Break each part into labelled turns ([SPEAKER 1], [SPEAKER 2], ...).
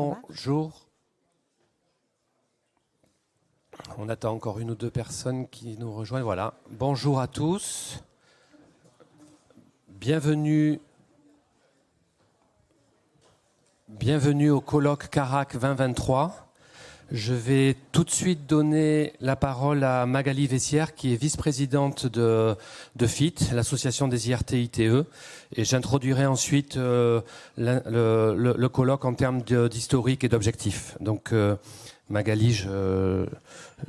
[SPEAKER 1] Bonjour. On attend encore une ou deux personnes qui nous rejoignent. Voilà. Bonjour à tous. Bienvenue au colloque Carac 2023. Je vais tout de suite donner la parole à Magali Vessière, qui est vice-présidente de FIT, l'association des IRT-ITE. Et j'introduirai ensuite le colloque en termes d'historique et d'objectifs. Donc, Magali, je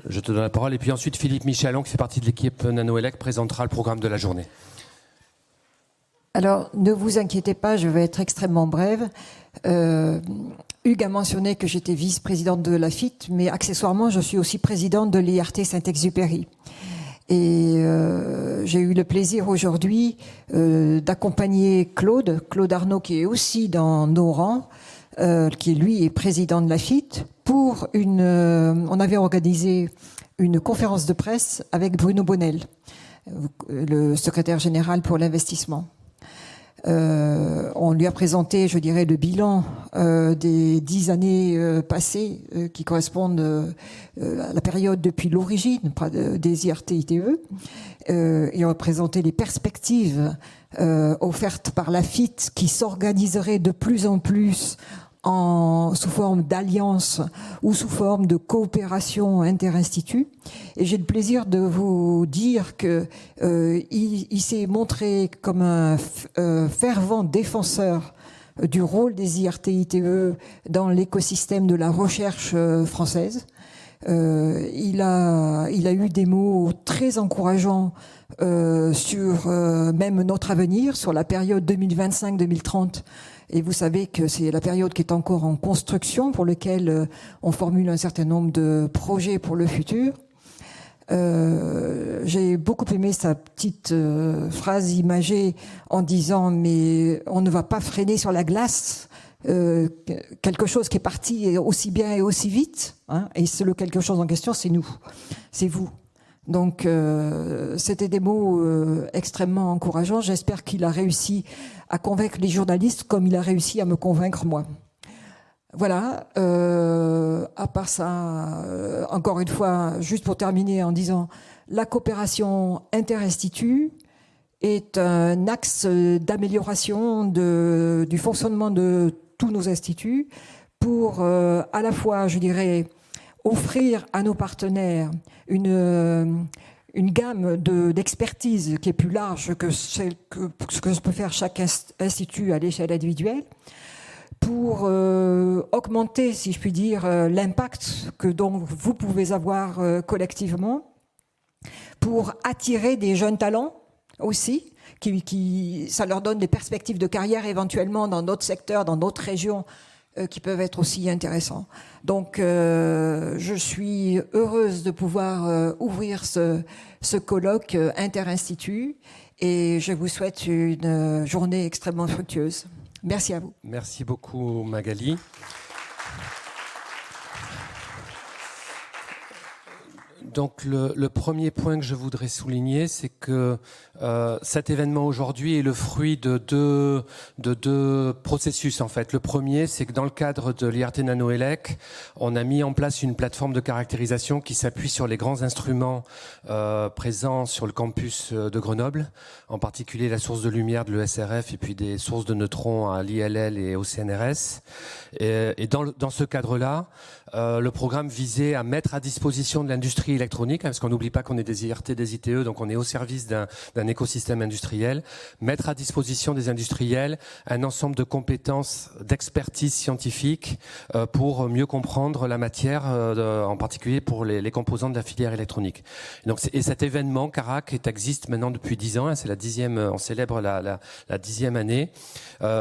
[SPEAKER 1] te donne la parole. Et puis ensuite, Philippe Michalon, qui fait partie de l'équipe NanoElec, présentera le programme de la journée.
[SPEAKER 2] Alors, ne vous inquiétez pas, je vais être extrêmement brève. Hugues a mentionné que j'étais vice-présidente de la FIT, mais accessoirement, je suis aussi présidente de l'IRT Saint-Exupéry. Et j'ai eu le plaisir aujourd'hui d'accompagner Claude Arnaud, qui est aussi dans nos rangs, qui lui est président de la FIT, pour on avait organisé une conférence de presse avec Bruno Bonnel, le secrétaire général pour l'investissement. On lui a présenté, je dirais, le bilan des 10 années passées qui correspondent à la période depuis l'origine des IRT-ITE, et on a présenté les perspectives offertes par la FIT qui s'organiserait de plus en plus sous forme d'alliance ou sous forme de coopération interinstituts. Et j'ai le plaisir de vous dire que il s'est montré comme un fervent défenseur du rôle des IRT-ITE dans l'écosystème de la recherche française. Il a eu des mots très encourageants sur même notre avenir, sur la période 2025-2030. Et vous savez que c'est la période qui est encore en construction, pour laquelle on formule un certain nombre de projets pour le futur. J'ai beaucoup aimé sa petite phrase imagée en disant « mais on ne va pas freiner sur la glace ». Quelque chose qui est parti aussi bien et aussi vite, hein, et c'est le quelque chose en question, c'est nous, c'est vous. Donc c'était des mots extrêmement encourageants. J'espère qu'il a réussi à convaincre les journalistes comme il a réussi à me convaincre moi. Voilà, à part ça, encore une fois, juste pour terminer en disant, la coopération interinstituts est un axe d'amélioration du fonctionnement de tous nos instituts pour à la fois, je dirais, offrir à nos partenaires une gamme d'expertise qui est plus large que ce que peut faire chaque institut à l'échelle individuelle, pour augmenter, si je puis dire, l'impact que donc vous pouvez avoir collectivement, pour attirer des jeunes talents aussi, ça leur donne des perspectives de carrière éventuellement dans d'autres secteurs, dans d'autres régions, qui peuvent être aussi intéressants. Donc, je suis heureuse de pouvoir ouvrir ce colloque interinstitut, et je vous souhaite une journée extrêmement fructueuse. Merci à vous.
[SPEAKER 1] Merci beaucoup, Magali. Donc le premier point que je voudrais souligner, c'est que cet événement aujourd'hui est le fruit de deux processus en fait. Le premier, c'est que dans le cadre de l'IRT NanoElec, on a mis en place une plateforme de caractérisation qui s'appuie sur les grands instruments présents sur le campus de Grenoble, en particulier la source de lumière de l'ESRF et puis des sources de neutrons à l'ILL et au CNRS. Et dans ce cadre-là, le programme visait à mettre à disposition de l'industrie électronique, parce qu'on n'oublie pas qu'on est des IRT, des ITE, donc on est au service d'un écosystème industriel, mettre à disposition des industriels un ensemble de compétences d'expertise scientifique pour mieux comprendre la matière, en particulier pour les composants de la filière électronique. Et cet événement, Carac, existe maintenant depuis 10 ans, hein, c'est la 10e, on célèbre la 10e année,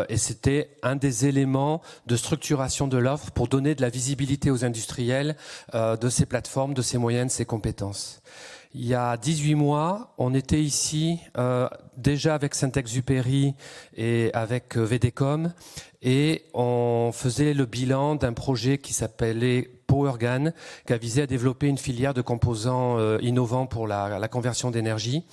[SPEAKER 1] et c'était un des éléments de structuration de l'offre pour donner de la visibilité aux industriels de ces plateformes, de ces moyens, de ces compétences. Il y a 18 mois, on était ici déjà avec Saint-Exupéry et avec VDCom, et on faisait le bilan d'un projet qui s'appelait PowerGAN, qui a visé à développer une filière de composants innovants pour la conversion d'énergie.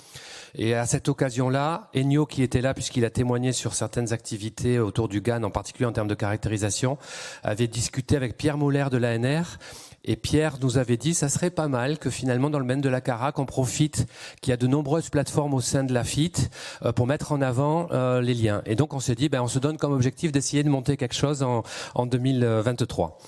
[SPEAKER 1] Et à cette occasion-là, Ennio, qui était là puisqu'il a témoigné sur certaines activités autour du GAN, en particulier en termes de caractérisation, avait discuté avec Pierre Moller de l'ANR. Et Pierre nous avait dit, ça serait pas mal que finalement dans le domaine de la carac, on profite qu'il y a de nombreuses plateformes au sein de la FIT pour mettre en avant les liens. Et donc on s'est dit, on se donne comme objectif d'essayer de monter quelque chose en 2023.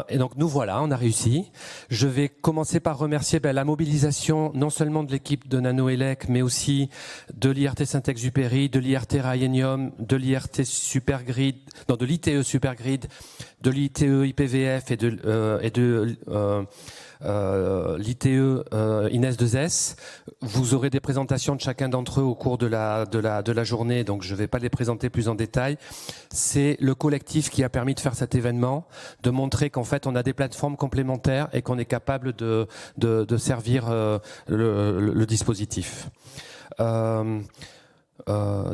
[SPEAKER 1] Et donc nous voilà, on a réussi. Je vais commencer par remercier la mobilisation non seulement de l'équipe de NanoElec, mais aussi de l'IRT Saint-Exupéry, de l'IRT Rayenium, de l'IRT Supergrid, non de l'ITE Supergrid, de l'ITE IPVF et de l'ITE Ines2S. Vous aurez des présentations de chacun d'entre eux au cours de la journée, donc je ne vais pas les présenter plus en détail. C'est le collectif qui a permis de faire cet événement, de montrer qu'en fait on a des plateformes complémentaires et qu'on est capable de servir le dispositif.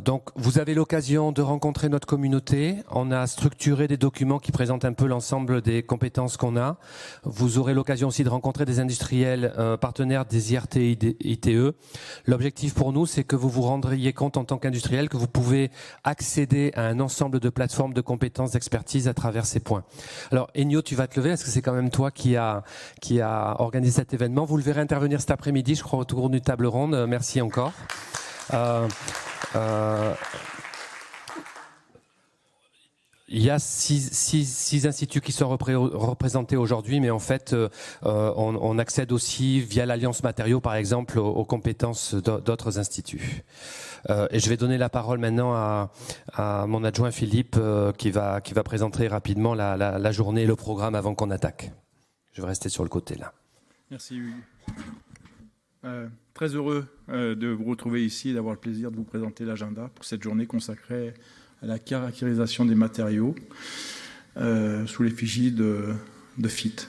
[SPEAKER 1] Donc vous avez l'occasion de rencontrer notre communauté. On a structuré des documents qui présentent un peu l'ensemble des compétences qu'on a. Vous aurez l'occasion aussi de rencontrer des industriels partenaires des IRT ITE. L'objectif pour nous, c'est que vous vous rendriez compte en tant qu'industriel que vous pouvez accéder à un ensemble de plateformes de compétences, d'expertise à travers ces points. Alors Ennio, tu vas te lever, parce que c'est quand même toi qui a organisé cet événement. Vous le verrez intervenir cet après-midi, je crois, autour d'une table ronde. Merci encore. Il y a six instituts qui sont représentés aujourd'hui, mais en fait, on accède aussi via l'Alliance Matériaux, par exemple, aux compétences d'autres instituts. Et je vais donner la parole maintenant à mon adjoint Philippe, qui va présenter rapidement la journée et le programme avant qu'on attaque. Je vais rester sur le côté là.
[SPEAKER 3] Merci Hugues. Très heureux de vous retrouver ici et d'avoir le plaisir de vous présenter l'agenda pour cette journée consacrée à la caractérisation des matériaux sous l'effigie de FIT.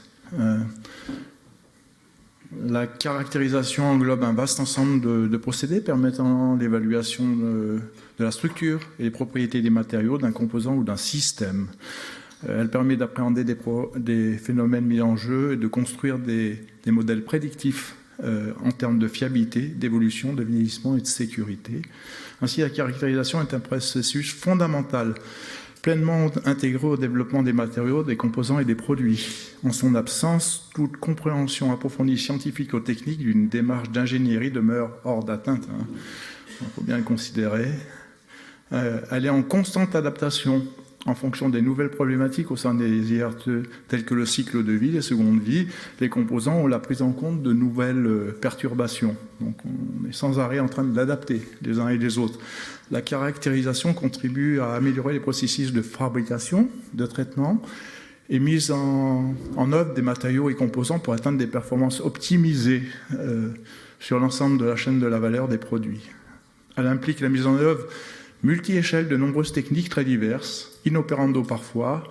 [SPEAKER 3] La caractérisation englobe un vaste ensemble de procédés permettant l'évaluation de la structure et les propriétés des matériaux, d'un composant ou d'un système. Elle permet d'appréhender des phénomènes mis en jeu et de construire des modèles prédictifs en termes de fiabilité, d'évolution, de vieillissement et de sécurité. Ainsi, la caractérisation est un processus fondamental, pleinement intégré au développement des matériaux, des composants et des produits. En son absence, toute compréhension approfondie scientifique ou technique d'une démarche d'ingénierie demeure hors d'atteinte. Il faut bien le considérer. Elle est en constante adaptation en fonction des nouvelles problématiques au sein des IRT, telles que le cycle de vie, les secondes vies, les composants ou la prise en compte de nouvelles perturbations. Donc on est sans arrêt en train de l'adapter les uns et les autres. La caractérisation contribue à améliorer les processus de fabrication, de traitement, et mise en œuvre des matériaux et composants pour atteindre des performances optimisées sur l'ensemble de la chaîne de la valeur des produits. Elle implique la mise en œuvre multi-échelle de nombreuses techniques très diverses, inopérando parfois,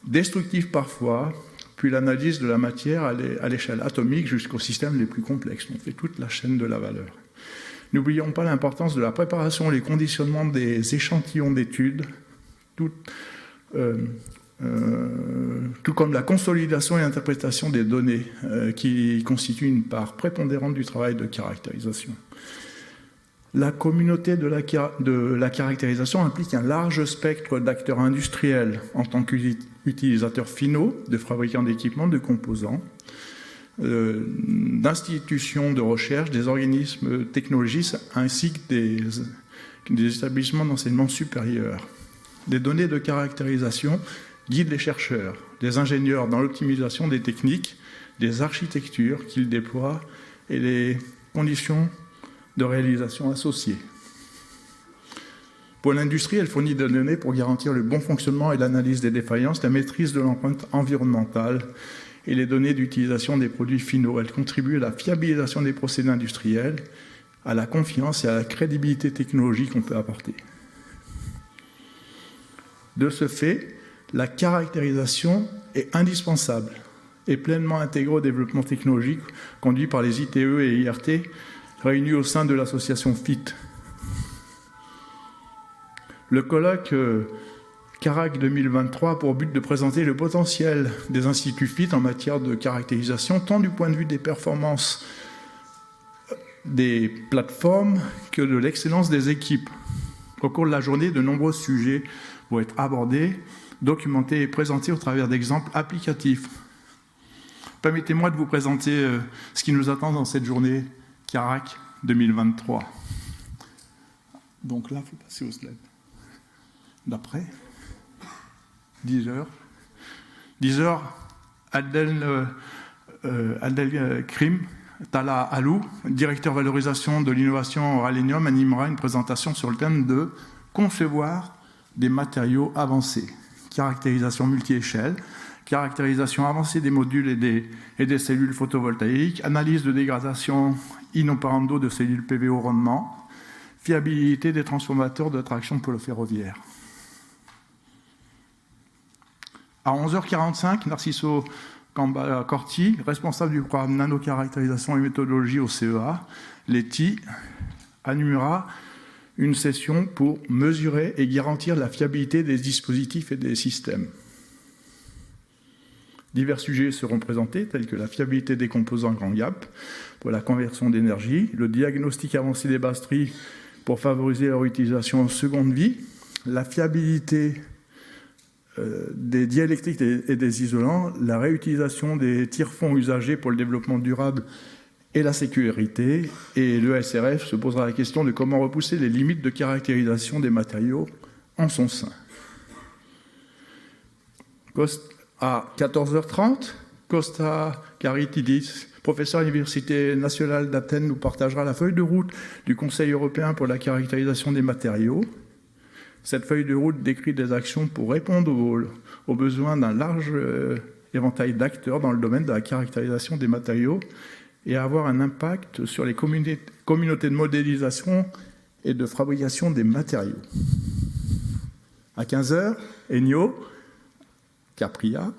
[SPEAKER 3] destructives parfois, puis l'analyse de la matière à l'échelle atomique jusqu'aux systèmes les plus complexes. On fait toute la chaîne de la valeur. N'oublions pas l'importance de la préparation et les conditionnements des échantillons d'études, tout comme la consolidation et l'interprétation des données qui constituent une part prépondérante du travail de caractérisation. La communauté de la caractérisation implique un large spectre d'acteurs industriels en tant qu'utilisateurs finaux, de fabricants d'équipements, de composants, d'institutions de recherche, des organismes technologistes ainsi que des établissements d'enseignement supérieur. Les données de caractérisation guident les chercheurs, les ingénieurs dans l'optimisation des techniques, des architectures qu'ils déploient et les conditions de réalisation associées. Pour l'industrie, elle fournit des données pour garantir le bon fonctionnement et l'analyse des défaillances, la maîtrise de l'empreinte environnementale et les données d'utilisation des produits finaux. Elle contribue à la fiabilisation des procédés industriels, à la confiance et à la crédibilité technologique qu'on peut apporter. De ce fait, la caractérisation est indispensable et pleinement intégrée au développement technologique conduit par les ITE et IRT réunis au sein de l'association FIT. Le colloque CARAC 2023 a pour but de présenter le potentiel des instituts FIT en matière de caractérisation, tant du point de vue des performances des plateformes que de l'excellence des équipes. Au cours de la journée, de nombreux sujets vont être abordés, documentés et présentés au travers d'exemples applicatifs. Permettez-moi de vous présenter ce qui nous attend dans cette journée Carac 2023. Donc là, il faut passer au slide d'après. 10 heures. 10 heures, Abdel Krim Tala Alou, directeur valorisation de l'innovation Ralenium, animera une présentation sur le thème de concevoir des matériaux avancés, caractérisation multi-échelle, caractérisation avancée des modules et des cellules photovoltaïques, analyse de dégradation in operando de cellules PV au rendement, fiabilité des transformateurs de traction pôle ferroviaire. À 11h45, Narciso Corti, responsable du programme nanocaractérisation et méthodologie au CEA, l'ETI, animera une session pour mesurer et garantir la fiabilité des dispositifs et des systèmes. Divers sujets seront présentés, tels que la fiabilité des composants grand gap pour la conversion d'énergie, le diagnostic avancé des batteries pour favoriser leur utilisation en seconde vie, la fiabilité des diélectriques et des isolants, la réutilisation des tire-fonds usagés pour le développement durable et la sécurité, et le SRF se posera la question de comment repousser les limites de caractérisation des matériaux en son sein. À 14h30, Costa Karitidis, professeur à l'Université nationale d'Athènes, nous partagera la feuille de route du Conseil européen pour la caractérisation des matériaux. Cette feuille de route décrit des actions pour répondre aux besoins d'un large éventail d'acteurs dans le domaine de la caractérisation des matériaux et avoir un impact sur les communautés de modélisation et de fabrication des matériaux. À 15h, Ennio Capria,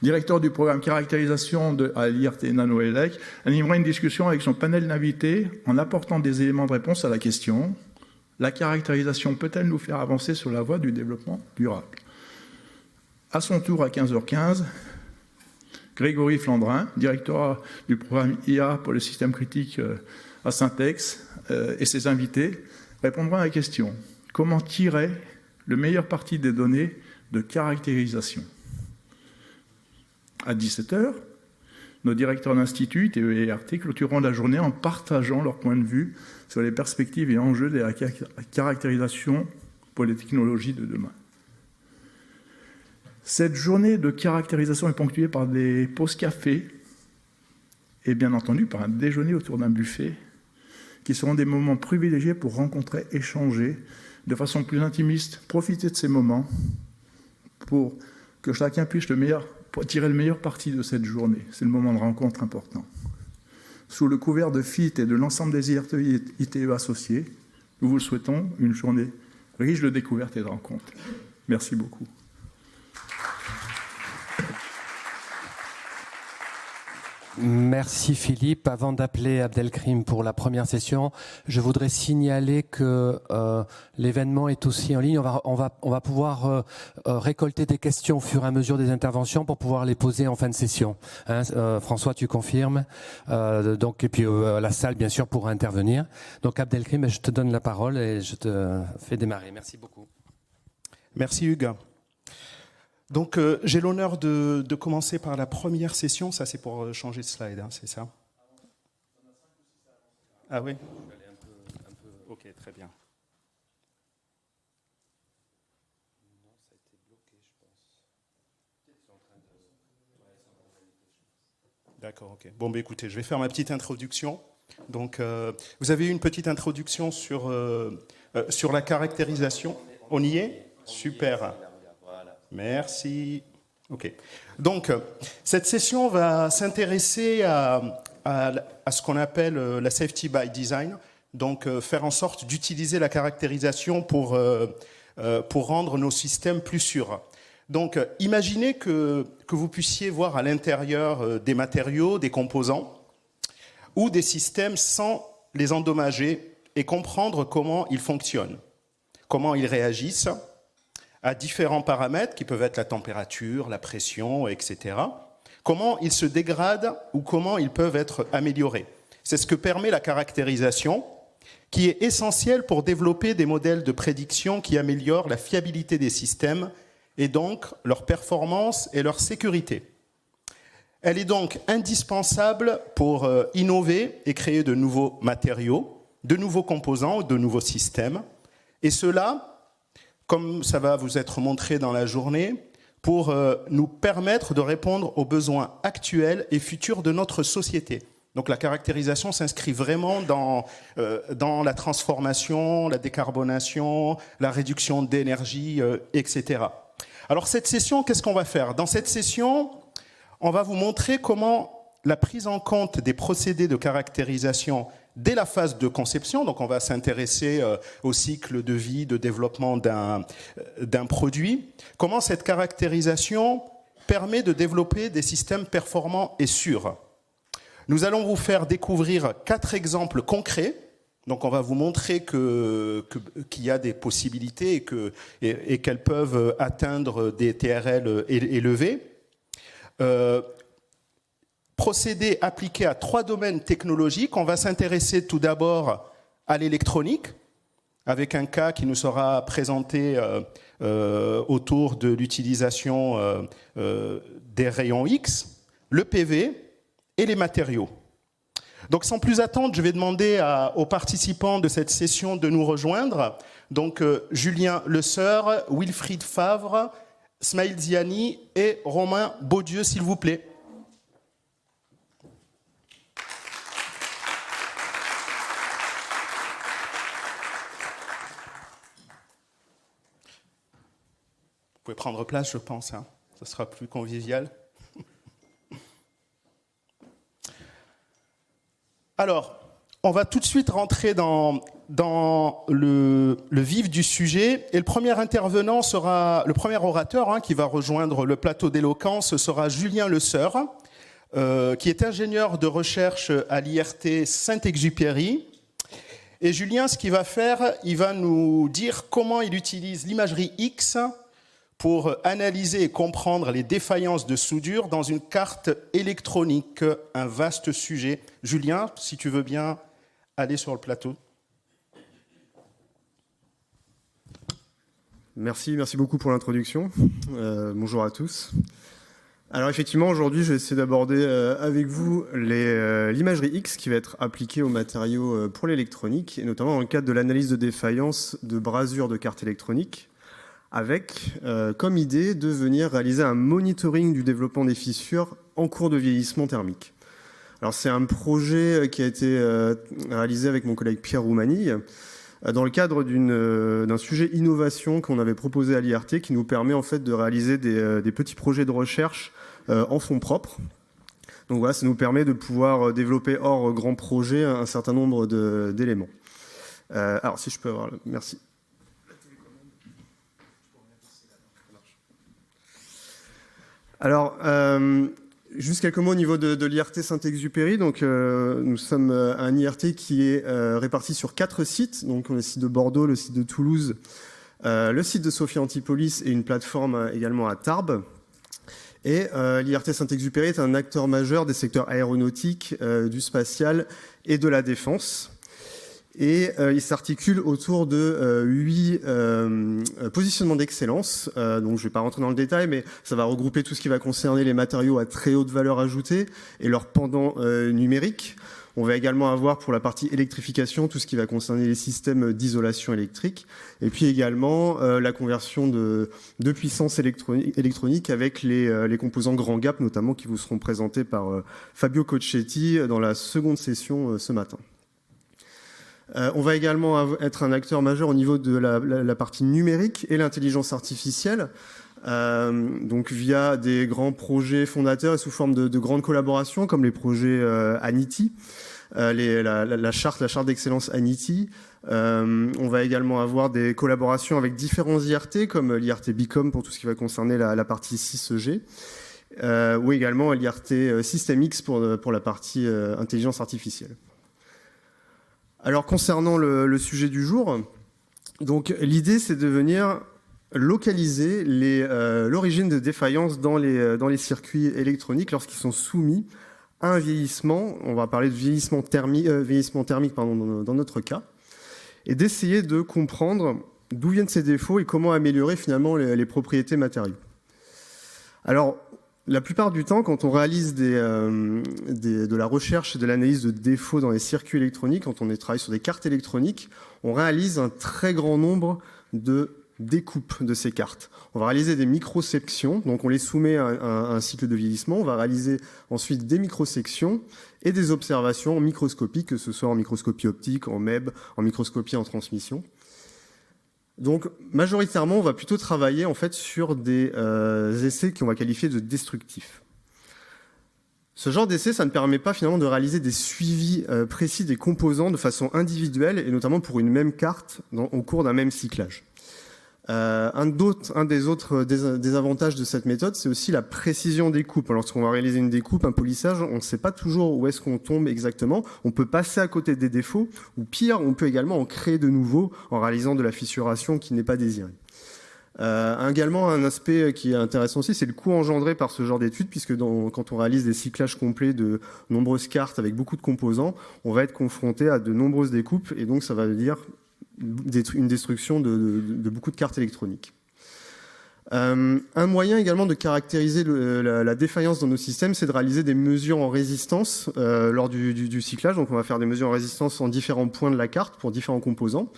[SPEAKER 3] directeur du programme caractérisation à l'IRT Nanoelec, animera une discussion avec son panel d'invités en apportant des éléments de réponse à la question: la caractérisation peut-elle nous faire avancer sur la voie du développement durable? À son tour, à 15h15, Grégory Flandrin, directeur du programme IA pour le système critique à Syntex, et ses invités répondront à la question: comment tirer le meilleur parti des données de caractérisation? À 17h, nos directeurs d'institut, TE et RT, clôtureront la journée en partageant leur point de vue sur les perspectives et enjeux de la caractérisation pour les technologies de demain. Cette journée de caractérisation est ponctuée par des pauses café et bien entendu par un déjeuner autour d'un buffet qui seront des moments privilégiés pour rencontrer, échanger de façon plus intimiste, profiter de ces moments pour que chacun puisse tirer le meilleur parti de cette journée. C'est le moment de rencontre important. Sous le couvert de FIT et de l'ensemble des IRTE ITE associés, nous vous souhaitons une journée riche de découvertes et de rencontres. Merci beaucoup.
[SPEAKER 1] Merci Philippe. Avant d'appeler Abdelkrim pour la première session, je voudrais signaler que l'événement est aussi en ligne. On va pouvoir récolter des questions au fur et à mesure des interventions pour pouvoir les poser en fin de session. François, tu confirmes. Et puis la salle, bien sûr, pourra intervenir. Donc Abdelkrim, je te donne la parole et je te fais démarrer. Merci beaucoup.
[SPEAKER 4] Merci Hugues. Donc, j'ai l'honneur de commencer par la première session. Ça, c'est pour changer de slide, hein, c'est ça? Ah oui? Ok, très bien. D'accord, ok. Bon, écoutez, je vais faire ma petite introduction. Donc, vous avez eu une petite introduction sur la caractérisation. On y est? Super. Merci. OK. Donc, cette session va s'intéresser à ce qu'on appelle la safety by design, donc faire en sorte d'utiliser la caractérisation pour rendre nos systèmes plus sûrs. Donc, imaginez que vous puissiez voir à l'intérieur des matériaux, des composants ou des systèmes sans les endommager et comprendre comment ils fonctionnent, comment ils réagissent à différents paramètres qui peuvent être la température, la pression, etc. Comment ils se dégradent ou comment ils peuvent être améliorés. C'est ce que permet la caractérisation, qui est essentielle pour développer des modèles de prédiction qui améliorent la fiabilité des systèmes et donc leur performance et leur sécurité. Elle est donc indispensable pour innover et créer de nouveaux matériaux, de nouveaux composants, de nouveaux systèmes. Et cela, comme ça va vous être montré dans la journée, pour nous permettre de répondre aux besoins actuels et futurs de notre société. Donc la caractérisation s'inscrit vraiment dans la transformation, la décarbonation, la réduction d'énergie, etc. Alors cette session, qu'est-ce qu'on va faire? Dans cette session, on va vous montrer comment la prise en compte des procédés de caractérisation dès la phase de conception, donc on va s'intéresser au cycle de vie, de développement d'un produit, comment cette caractérisation permet de développer des systèmes performants et sûrs. Nous allons vous faire découvrir 4 exemples concrets. Donc on va vous montrer qu'il y a des possibilités et qu'elles peuvent atteindre des TRL élevés. Procédés appliqués à 3 domaines technologiques. On va s'intéresser tout d'abord à l'électronique, avec un cas qui nous sera présenté autour de l'utilisation des rayons X, le PV et les matériaux. Donc sans plus attendre, je vais demander aux participants de cette session de nous rejoindre. Donc Julien Lesseur, Wilfried Favre, Smaïl Ziani et Romain Baudieu, s'il vous plaît. Vous pouvez prendre place, je pense, hein. Ce sera plus convivial. Alors, on va tout de suite rentrer dans le vif du sujet. Et le premier intervenant sera, le premier orateur qui va rejoindre le plateau d'éloquence sera Julien Lesseur, qui est ingénieur de recherche à l'IRT Saint-Exupéry. Et Julien, ce qu'il va faire, il va nous dire comment il utilise l'imagerie X pour analyser et comprendre les défaillances de soudure dans une carte électronique, un vaste sujet. Julien, si tu veux bien aller sur le plateau.
[SPEAKER 5] Merci beaucoup pour l'introduction. Bonjour à tous. Alors effectivement, aujourd'hui, je vais essayer d'aborder avec vous l'imagerie X qui va être appliquée aux matériaux pour l'électronique, et notamment dans le cadre de l'analyse de défaillance de brasures de cartes électroniques, avec comme idée de venir réaliser un monitoring du développement des fissures en cours de vieillissement thermique. Alors c'est un projet qui a été réalisé avec mon collègue Pierre Roumanille dans le cadre d'un sujet innovation qu'on avait proposé à l'IRT qui nous permet en fait de réaliser des petits projets de recherche en fonds propres. Donc voilà, ça nous permet de pouvoir développer hors grand projet un certain nombre d'éléments. Alors si je peux avoir... Merci. Alors, juste quelques mots au niveau de l'IRT Saint-Exupéry. Donc, nous sommes un IRT qui est réparti sur 4 sites. Donc, on a le site de Bordeaux, le site de Toulouse, le site de Sophia Antipolis et une plateforme également à Tarbes. Et l'IRT Saint-Exupéry est un acteur majeur des secteurs aéronautiques, du spatial et de la défense. Et il s'articule autour de 8 positionnements d'excellence. Donc je ne vais pas rentrer dans le détail, mais ça va regrouper tout ce qui va concerner les matériaux à très haute valeur ajoutée et leur pendant numérique. On va également avoir pour la partie électrification tout ce qui va concerner les systèmes d'isolation électrique. Et puis également la conversion de puissance électronique avec les composants grand gap, notamment qui vous seront présentés par Fabio Cocchetti dans la seconde session ce matin. On va également être un acteur majeur au niveau de la partie numérique et l'intelligence artificielle, donc via des grands projets fondateurs et sous forme de grandes collaborations comme les projets ANITI, la charte d'excellence ANITI. On va également avoir des collaborations avec différents IRT comme l'IRT BICOM pour tout ce qui va concerner la partie 6G. Ou également l'IRT SystemX pour la partie intelligence artificielle. Alors concernant le sujet du jour, donc l'idée c'est de venir localiser l'origine de défaillances dans les circuits électroniques lorsqu'ils sont soumis un vieillissement, on va parler de vieillissement thermique dans notre cas, et d'essayer de comprendre d'où viennent ces défauts et comment améliorer finalement les propriétés matériaux. Alors, la plupart du temps, quand on réalise de la recherche et de l'analyse de défauts dans les circuits électroniques, quand on travaille sur des cartes électroniques, on réalise un très grand nombre de découpes de ces cartes. On va réaliser des microsections, donc on les soumet à un cycle de vieillissement. On va réaliser ensuite des microsections et des observations microscopiques, que ce soit en microscopie optique, en MEB, en microscopie en transmission. Donc, majoritairement, on va plutôt travailler en fait sur des essais qu'on va qualifier de destructifs. Ce genre d'essai, ça ne permet pas finalement de réaliser des suivis précis des composants de façon individuelle et notamment pour une même carte au cours d'un même cyclage. Un des autres désavantages de cette méthode, c'est aussi la précision des coupes. Lorsqu'on va réaliser une découpe, un polissage, on ne sait pas toujours où est-ce qu'on tombe exactement. On peut passer à côté des défauts, ou pire, on peut également en créer de nouveaux en réalisant de la fissuration qui n'est pas désirée. Également, un aspect qui est intéressant aussi, c'est le coût engendré par ce genre d'études, puisque quand on réalise des cyclages complets de nombreuses cartes avec beaucoup de composants, on va être confronté à de nombreuses découpes, et donc ça va dire une destruction de beaucoup de cartes électroniques. Un moyen également de caractériser la défaillance dans nos systèmes, c'est de réaliser des mesures en résistance lors du cyclage. Donc on va faire des mesures en résistance en différents points de la carte pour différents composants.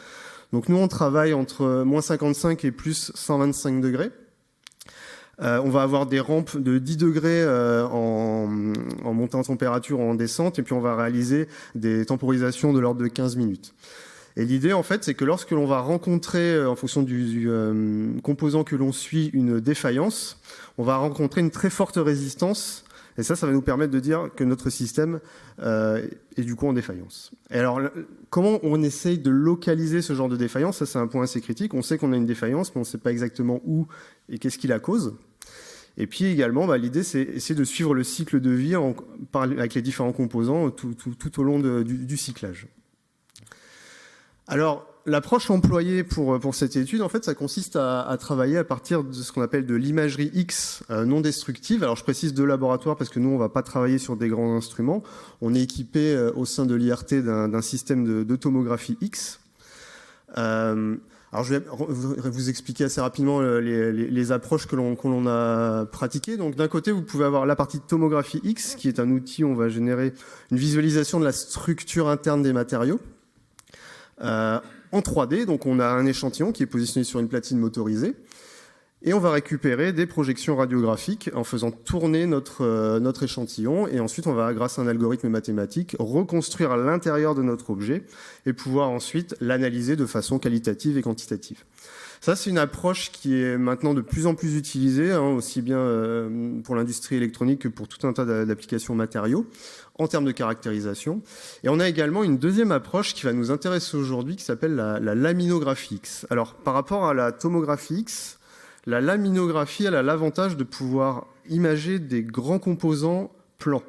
[SPEAKER 5] Donc nous on travaille entre moins 55 et plus 125 degrés. On va avoir des rampes de 10 degrés en montée en température ou en descente, et puis on va réaliser des temporisations de l'ordre de 15 minutes. Et l'idée, en fait, c'est que lorsque l'on va rencontrer, en fonction du composant que l'on suit, une défaillance, on va rencontrer une très forte résistance. Et ça va nous permettre de dire que notre système est du coup en défaillance. Et alors, comment on essaye de localiser ce genre de défaillance? Ça, c'est un point assez critique. On sait qu'on a une défaillance, mais on ne sait pas exactement où et qu'est-ce qui la cause. Et puis également, l'idée, c'est essayer de suivre le cycle de vie avec les différents composants tout au long du cyclage. Alors, l'approche employée pour cette étude, en fait, ça consiste à travailler à partir de ce qu'on appelle de l'imagerie X non destructive. Alors, je précise de laboratoire parce que nous, on ne va pas travailler sur des grands instruments. On est équipé au sein de l'IRT d'un système de tomographie X. Alors, je vais vous expliquer assez rapidement les approches que l'on a pratiquées. Donc, d'un côté, vous pouvez avoir la partie de tomographie X, qui est un outil où on va générer une visualisation de la structure interne des matériaux. En 3D, donc on a un échantillon qui est positionné sur une platine motorisée et on va récupérer des projections radiographiques en faisant tourner notre échantillon, et ensuite on va, grâce à un algorithme mathématique, reconstruire à l'intérieur de notre objet et pouvoir ensuite l'analyser de façon qualitative et quantitative. Ça, c'est une approche qui est maintenant de plus en plus utilisée, aussi bien pour l'industrie électronique que pour tout un tas d'applications matériaux, en termes de caractérisation. Et on a également une deuxième approche qui va nous intéresser aujourd'hui, qui s'appelle la laminographie X. Alors, par rapport à la tomographie X, la laminographie, elle a l'avantage de pouvoir imager des grands composants plans.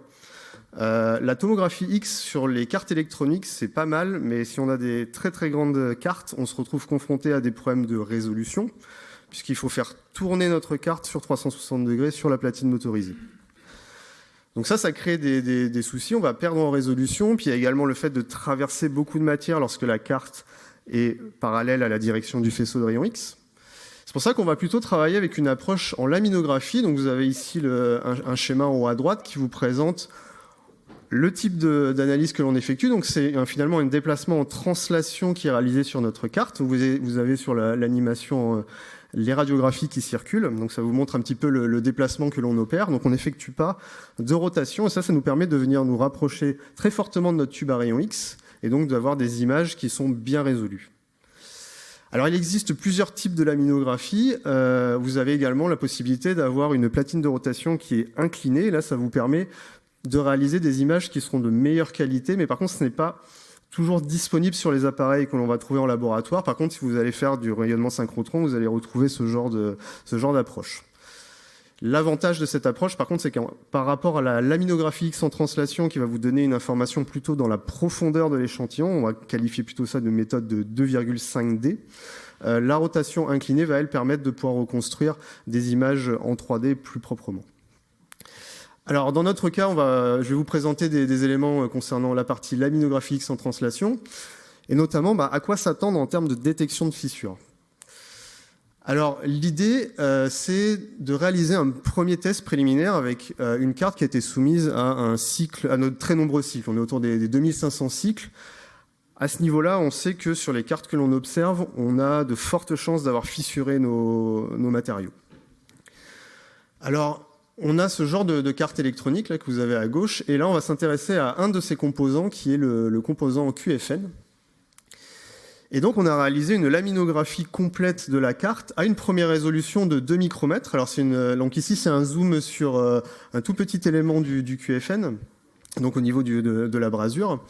[SPEAKER 5] La tomographie X sur les cartes électroniques, c'est pas mal, mais si on a des très très grandes cartes, on se retrouve confronté à des problèmes de résolution, puisqu'il faut faire tourner notre carte sur 360 degrés sur la platine motorisée. Donc ça crée des soucis, on va perdre en résolution, puis il y a également le fait de traverser beaucoup de matière lorsque la carte est parallèle à la direction du faisceau de rayons X. C'est pour ça qu'on va plutôt travailler avec une approche en laminographie. Donc vous avez ici un schéma en haut à droite qui vous présente le type d'analyse que l'on effectue. Donc c'est finalement un déplacement en translation qui est réalisé sur notre carte. Vous avez sur l'animation les radiographies qui circulent. Donc ça vous montre un petit peu le déplacement que l'on opère. Donc on n'effectue pas de rotation, et ça nous permet de venir nous rapprocher très fortement de notre tube à rayons X, et donc d'avoir des images qui sont bien résolues. Alors, il existe plusieurs types de laminographie. Vous avez également la possibilité d'avoir une platine de rotation qui est inclinée. Là, ça vous permet de réaliser des images qui seront de meilleure qualité, mais par contre, ce n'est pas toujours disponible sur les appareils que l'on va trouver en laboratoire. Par contre, si vous allez faire du rayonnement synchrotron, vous allez retrouver ce genre d'approche. L'avantage de cette approche, par contre, c'est que par rapport à la laminographie X en translation, qui va vous donner une information plutôt dans la profondeur de l'échantillon, on va qualifier plutôt ça de méthode de 2,5D, la rotation inclinée va, elle, permettre de pouvoir reconstruire des images en 3D plus proprement. Alors, dans notre cas, je vais vous présenter des éléments concernant la partie laminographie X en translation, et notamment à quoi s'attendre en termes de détection de fissures. Alors, l'idée, c'est de réaliser un premier test préliminaire avec une carte qui a été soumise à notre très nombreux cycles. On est autour des 2500 cycles. À ce niveau-là, on sait que sur les cartes que l'on observe, on a de fortes chances d'avoir fissuré nos matériaux. Alors, on a ce genre de carte électronique là, que vous avez à gauche, et là, on va s'intéresser à un de ces composants qui est le composant QFN. Et donc, on a réalisé une laminographie complète de la carte à une première résolution de 2 micromètres. Alors, donc ici, c'est un zoom sur un tout petit élément du QFN, donc au niveau de la brasure.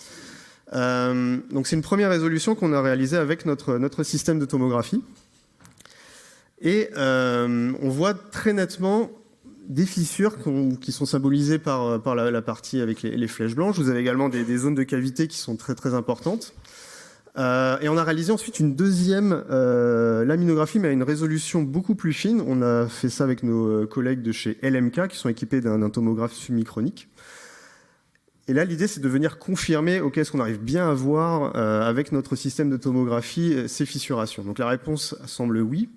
[SPEAKER 5] Donc, c'est une première résolution qu'on a réalisée avec notre système de tomographie. Et on voit très nettement des fissures qui sont symbolisées par la partie avec les flèches blanches. Vous avez également des zones de cavité qui sont très très importantes. Et on a réalisé ensuite une deuxième laminographie, mais à une résolution beaucoup plus fine. On a fait ça avec nos collègues de chez LMK, qui sont équipés d'un tomographe submicronique. Et là, l'idée, c'est de venir confirmer, OK, est-ce qu'on arrive bien à voir avec notre système de tomographie ces fissurations. Donc la réponse semble oui.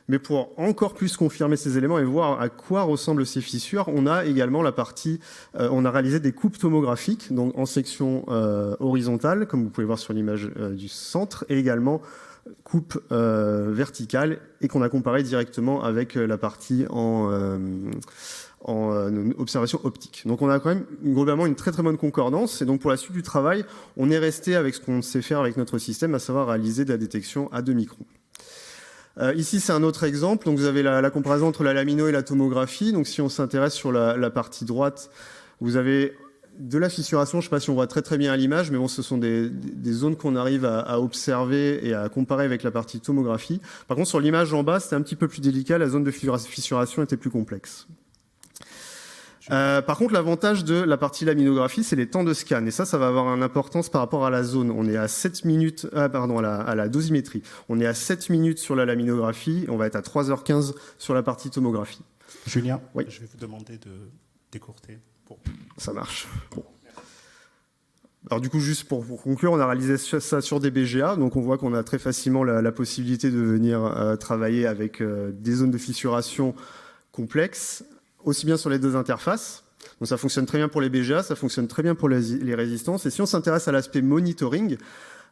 [SPEAKER 5] Mais pour encore plus confirmer ces éléments et voir à quoi ressemblent ces fissures, on a également la partie, on a réalisé des coupes tomographiques, donc en section horizontale, comme vous pouvez voir sur l'image du centre, et également coupe verticale, et qu'on a comparé directement avec la partie en observation optique. Donc on a quand même globalement une très très bonne concordance, et donc pour la suite du travail, on est resté avec ce qu'on sait faire avec notre système, à savoir réaliser de la détection à 2 microns. Ici, c'est un autre exemple. Donc, vous avez la comparaison entre la lamino et la tomographie. Donc, si on s'intéresse sur la partie droite, vous avez de la fissuration. Je ne sais pas si on voit très très bien à l'image, mais bon, ce sont des zones qu'on arrive à observer et à comparer avec la partie tomographie. Par contre, sur l'image en bas, c'était un petit peu plus délicat. La zone de fissuration était plus complexe. Par contre, l'avantage de la partie laminographie, c'est les temps de scan. Et ça va avoir une importance par rapport à la zone. On est à 7 minutes, à la dosimétrie. On est à 7 minutes sur la laminographie. On va être à 3h15 sur la partie tomographie.
[SPEAKER 4] Julien,
[SPEAKER 5] oui.
[SPEAKER 4] Je vais vous demander de décourter. Bon.
[SPEAKER 5] Ça marche. Bon. Alors du coup, juste pour conclure, on a réalisé ça sur des BGA. Donc on voit qu'on a très facilement la possibilité de venir travailler avec des zones de fissuration complexes, aussi bien sur les deux interfaces. Donc ça fonctionne très bien pour les BGA, ça fonctionne très bien pour les résistances. Et si on s'intéresse à l'aspect monitoring,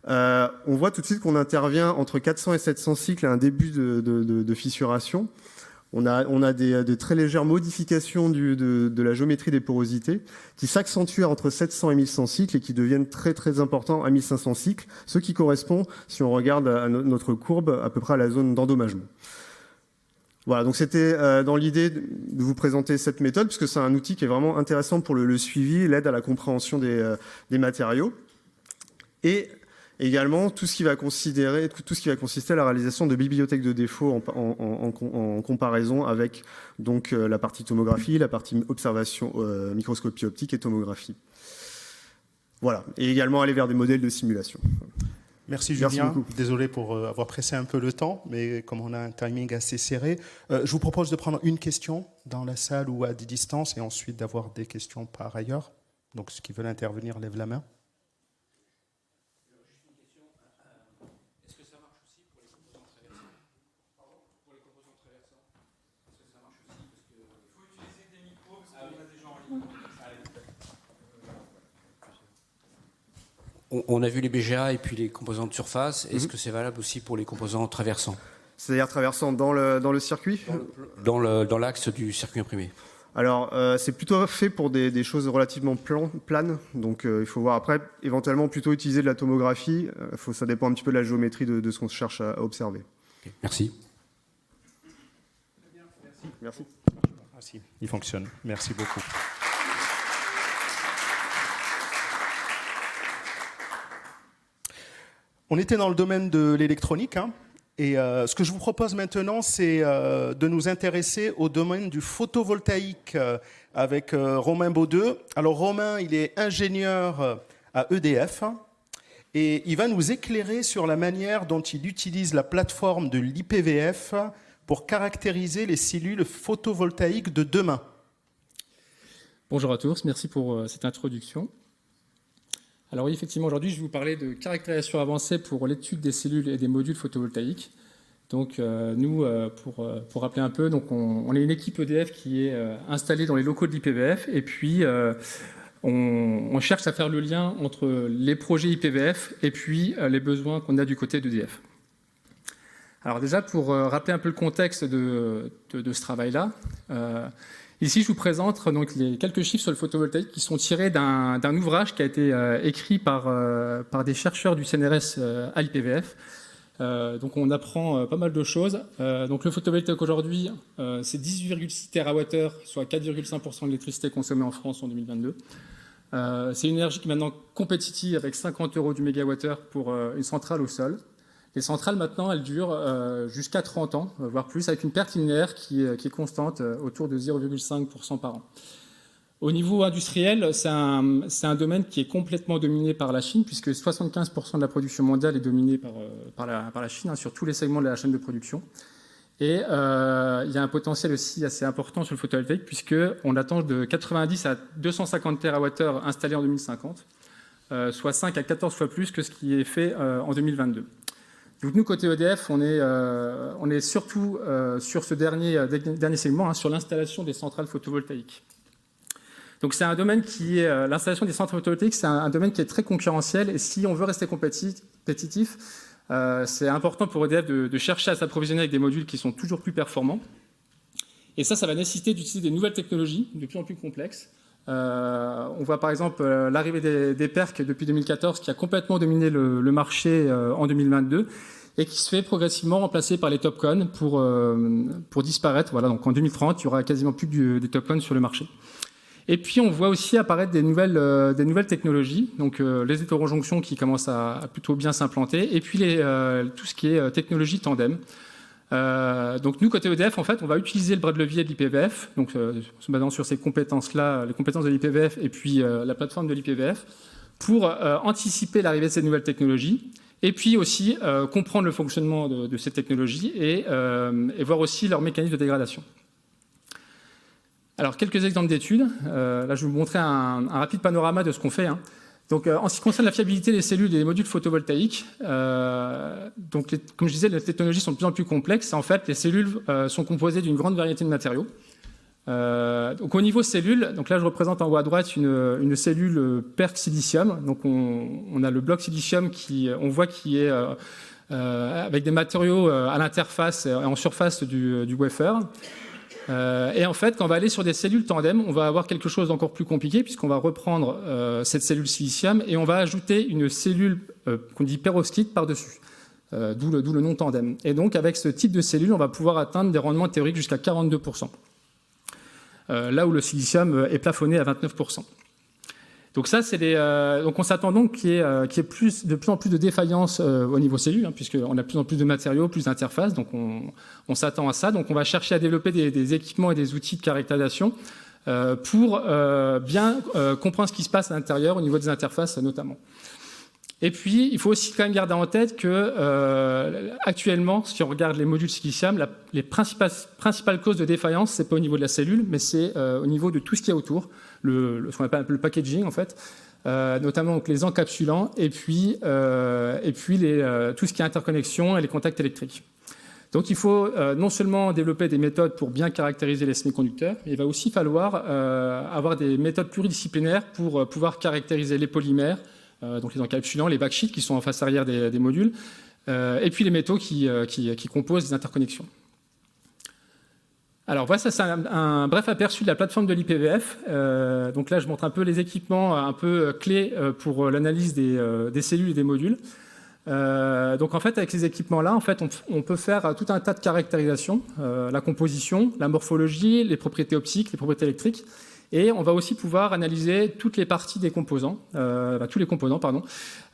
[SPEAKER 5] on voit tout de suite qu'on intervient entre 400 et 700 cycles à un début de fissuration. On a des très légères modifications de la géométrie des porosités qui s'accentuent entre 700 et 1100 cycles et qui deviennent très très importants à 1500 cycles, ce qui correspond, si on regarde à notre courbe, à peu près à la zone d'endommagement. Voilà, donc c'était dans l'idée de vous présenter cette méthode, puisque c'est un outil qui est vraiment intéressant pour le suivi, l'aide à la compréhension des matériaux, et également tout ce qui va consister à la réalisation de bibliothèques de défauts en comparaison avec donc la partie tomographie, la partie observation, microscopie optique et tomographie. Voilà, et également aller vers des modèles de simulation.
[SPEAKER 4] Merci Julien, désolé pour avoir pressé un peu le temps, mais comme on a un timing assez serré, je vous propose de prendre une question dans la salle ou à des distances et ensuite d'avoir des questions par ailleurs. Donc ceux qui veulent intervenir, lèvent la main.
[SPEAKER 1] Est-ce que ça marche aussi pour les composants traversants ? Pardon ? Pour les composants traversants ? Est-ce que ça marche aussi ? Parce que... Il faut utiliser des micros parce qu'on a des gens en ligne. On a vu les BGA et puis les composants de surface. Est-ce que c'est valable aussi pour les composants traversants ?
[SPEAKER 5] C'est-à-dire traversant dans le circuit ?
[SPEAKER 1] Dans l'axe du circuit imprimé.
[SPEAKER 5] Alors, c'est plutôt fait pour des choses relativement planes. Donc, il faut voir après, éventuellement, plutôt utiliser de la tomographie. Ça dépend un petit peu de la géométrie de ce qu'on cherche à observer.
[SPEAKER 1] Okay. Merci.
[SPEAKER 5] Merci.
[SPEAKER 4] Ah si, il fonctionne. Merci beaucoup. On était dans le domaine de l'électronique, hein, et ce que je vous propose maintenant, c'est de nous intéresser au domaine du photovoltaïque avec Romain Baudeux. Alors Romain, il est ingénieur à EDF et il va nous éclairer sur la manière dont il utilise la plateforme de l'IPVF pour caractériser les cellules photovoltaïques de demain.
[SPEAKER 6] Bonjour à tous, merci pour cette introduction. Alors oui, effectivement, aujourd'hui, je vais vous parler de caractérisation avancée pour l'étude des cellules et des modules photovoltaïques. Donc nous, pour rappeler un peu, donc on est une équipe EDF qui est installée dans les locaux de l'IPVF et puis on cherche à faire le lien entre les projets IPVF et puis les besoins qu'on a du côté d'EDF. Alors déjà, pour rappeler un peu le contexte de ce travail-là, ici, je vous présente donc les quelques chiffres sur le photovoltaïque qui sont tirés d'un ouvrage qui a été écrit par des chercheurs du CNRS à l'IPVF. Donc on apprend pas mal de choses. Donc le photovoltaïque aujourd'hui, c'est 18,6 TWh, soit 4,5% de l'électricité consommée en France en 2022. C'est une énergie qui est maintenant compétitive avec 50 € du mégawattheure pour une centrale au sol. Les centrales, maintenant, elles durent jusqu'à 30 ans, voire plus, avec une perte linéaire qui est constante, autour de 0,5% par an. Au niveau industriel, c'est un domaine qui est complètement dominé par la Chine, puisque 75% de la production mondiale est dominée par la Chine, sur tous les segments de la chaîne de production. Et il y a un potentiel aussi assez important sur le photovoltaïque, puisqu'on attend de 90 à 250 TWh installés en 2050, soit 5 à 14 fois plus que ce qui est fait en 2022. Donc nous, côté EDF, on est surtout sur ce dernier segment, sur l'installation des centrales photovoltaïques. Donc c'est un domaine l'installation des centrales photovoltaïques, c'est un domaine qui est très concurrentiel, et si on veut rester compétitif, c'est important pour EDF de chercher à s'approvisionner avec des modules qui sont toujours plus performants. Et ça va nécessiter d'utiliser des nouvelles technologies de plus en plus complexes. On voit par exemple l'arrivée des PERC depuis 2014 qui a complètement dominé le marché en 2022 et qui se fait progressivement remplacer par les TOPCon pour disparaître. Voilà, donc en 2030, il y aura quasiment plus des TOPCon sur le marché. Et puis on voit aussi apparaître des nouvelles technologies, donc les hétérojonctions qui commencent à plutôt bien s'implanter, et puis tout ce qui est technologie tandem. Donc nous, côté EDF, en fait, on va utiliser le bras de levier de l'IPVF, donc se basant sur ces compétences-là, les compétences de l'IPVF et puis la plateforme de l'IPVF, pour anticiper l'arrivée de ces nouvelles technologies, et puis aussi comprendre le fonctionnement de ces technologies et voir aussi leur mécanisme de dégradation. Alors, quelques exemples d'études. Là, je vais vous montrer un rapide panorama de ce qu'on fait. Donc, en ce qui concerne la fiabilité des cellules et des modules photovoltaïques, donc comme je disais, les technologies sont de plus en plus complexes. En fait, les cellules sont composées d'une grande variété de matériaux. Donc, au niveau cellules, donc là, je représente en haut à droite une cellule PERC silicium. Donc, on a le bloc silicium on voit qui est avec des matériaux à l'interface et en surface du wafer. Et en fait, quand on va aller sur des cellules tandem, on va avoir quelque chose d'encore plus compliqué puisqu'on va reprendre cette cellule silicium et on va ajouter une cellule qu'on dit perovskite par-dessus, d'où le nom tandem. Et donc, avec ce type de cellule, on va pouvoir atteindre des rendements théoriques jusqu'à 42%, là où le silicium est plafonné à 29%. Donc ça, donc on s'attend donc qu'il y ait de plus en plus de défaillances au niveau cellule, puisqu'on a de plus en plus de matériaux, plus d'interfaces, donc on s'attend à ça. Donc on va chercher à développer des équipements et des outils de caractérisation pour bien comprendre ce qui se passe à l'intérieur, au niveau des interfaces notamment. Et puis, il faut aussi quand même garder en tête que actuellement, si on regarde les modules silicium, les principales causes de défaillance, c'est pas au niveau de la cellule, mais c'est au niveau de tout ce qu'il y a autour, ce qu'on appelle le packaging en fait, notamment donc, les encapsulants, et puis tout ce qui est interconnexion et les contacts électriques. Donc il faut non seulement développer des méthodes pour bien caractériser les semi-conducteurs, mais il va aussi falloir avoir des méthodes pluridisciplinaires pour pouvoir caractériser les polymères, donc les encapsulants, les backsheets qui sont en face arrière des modules, et puis les métaux qui composent les interconnexions. Alors voilà, ça c'est un bref aperçu de la plateforme de l'IPVF. Donc là, je montre un peu les équipements un peu clés pour l'analyse des cellules et des modules. Donc en fait, avec ces équipements-là, en fait, on peut faire tout un tas de caractérisations, la composition, la morphologie, les propriétés optiques, les propriétés électriques. Et on va aussi pouvoir analyser toutes les parties des composants, tous les composants, pardon.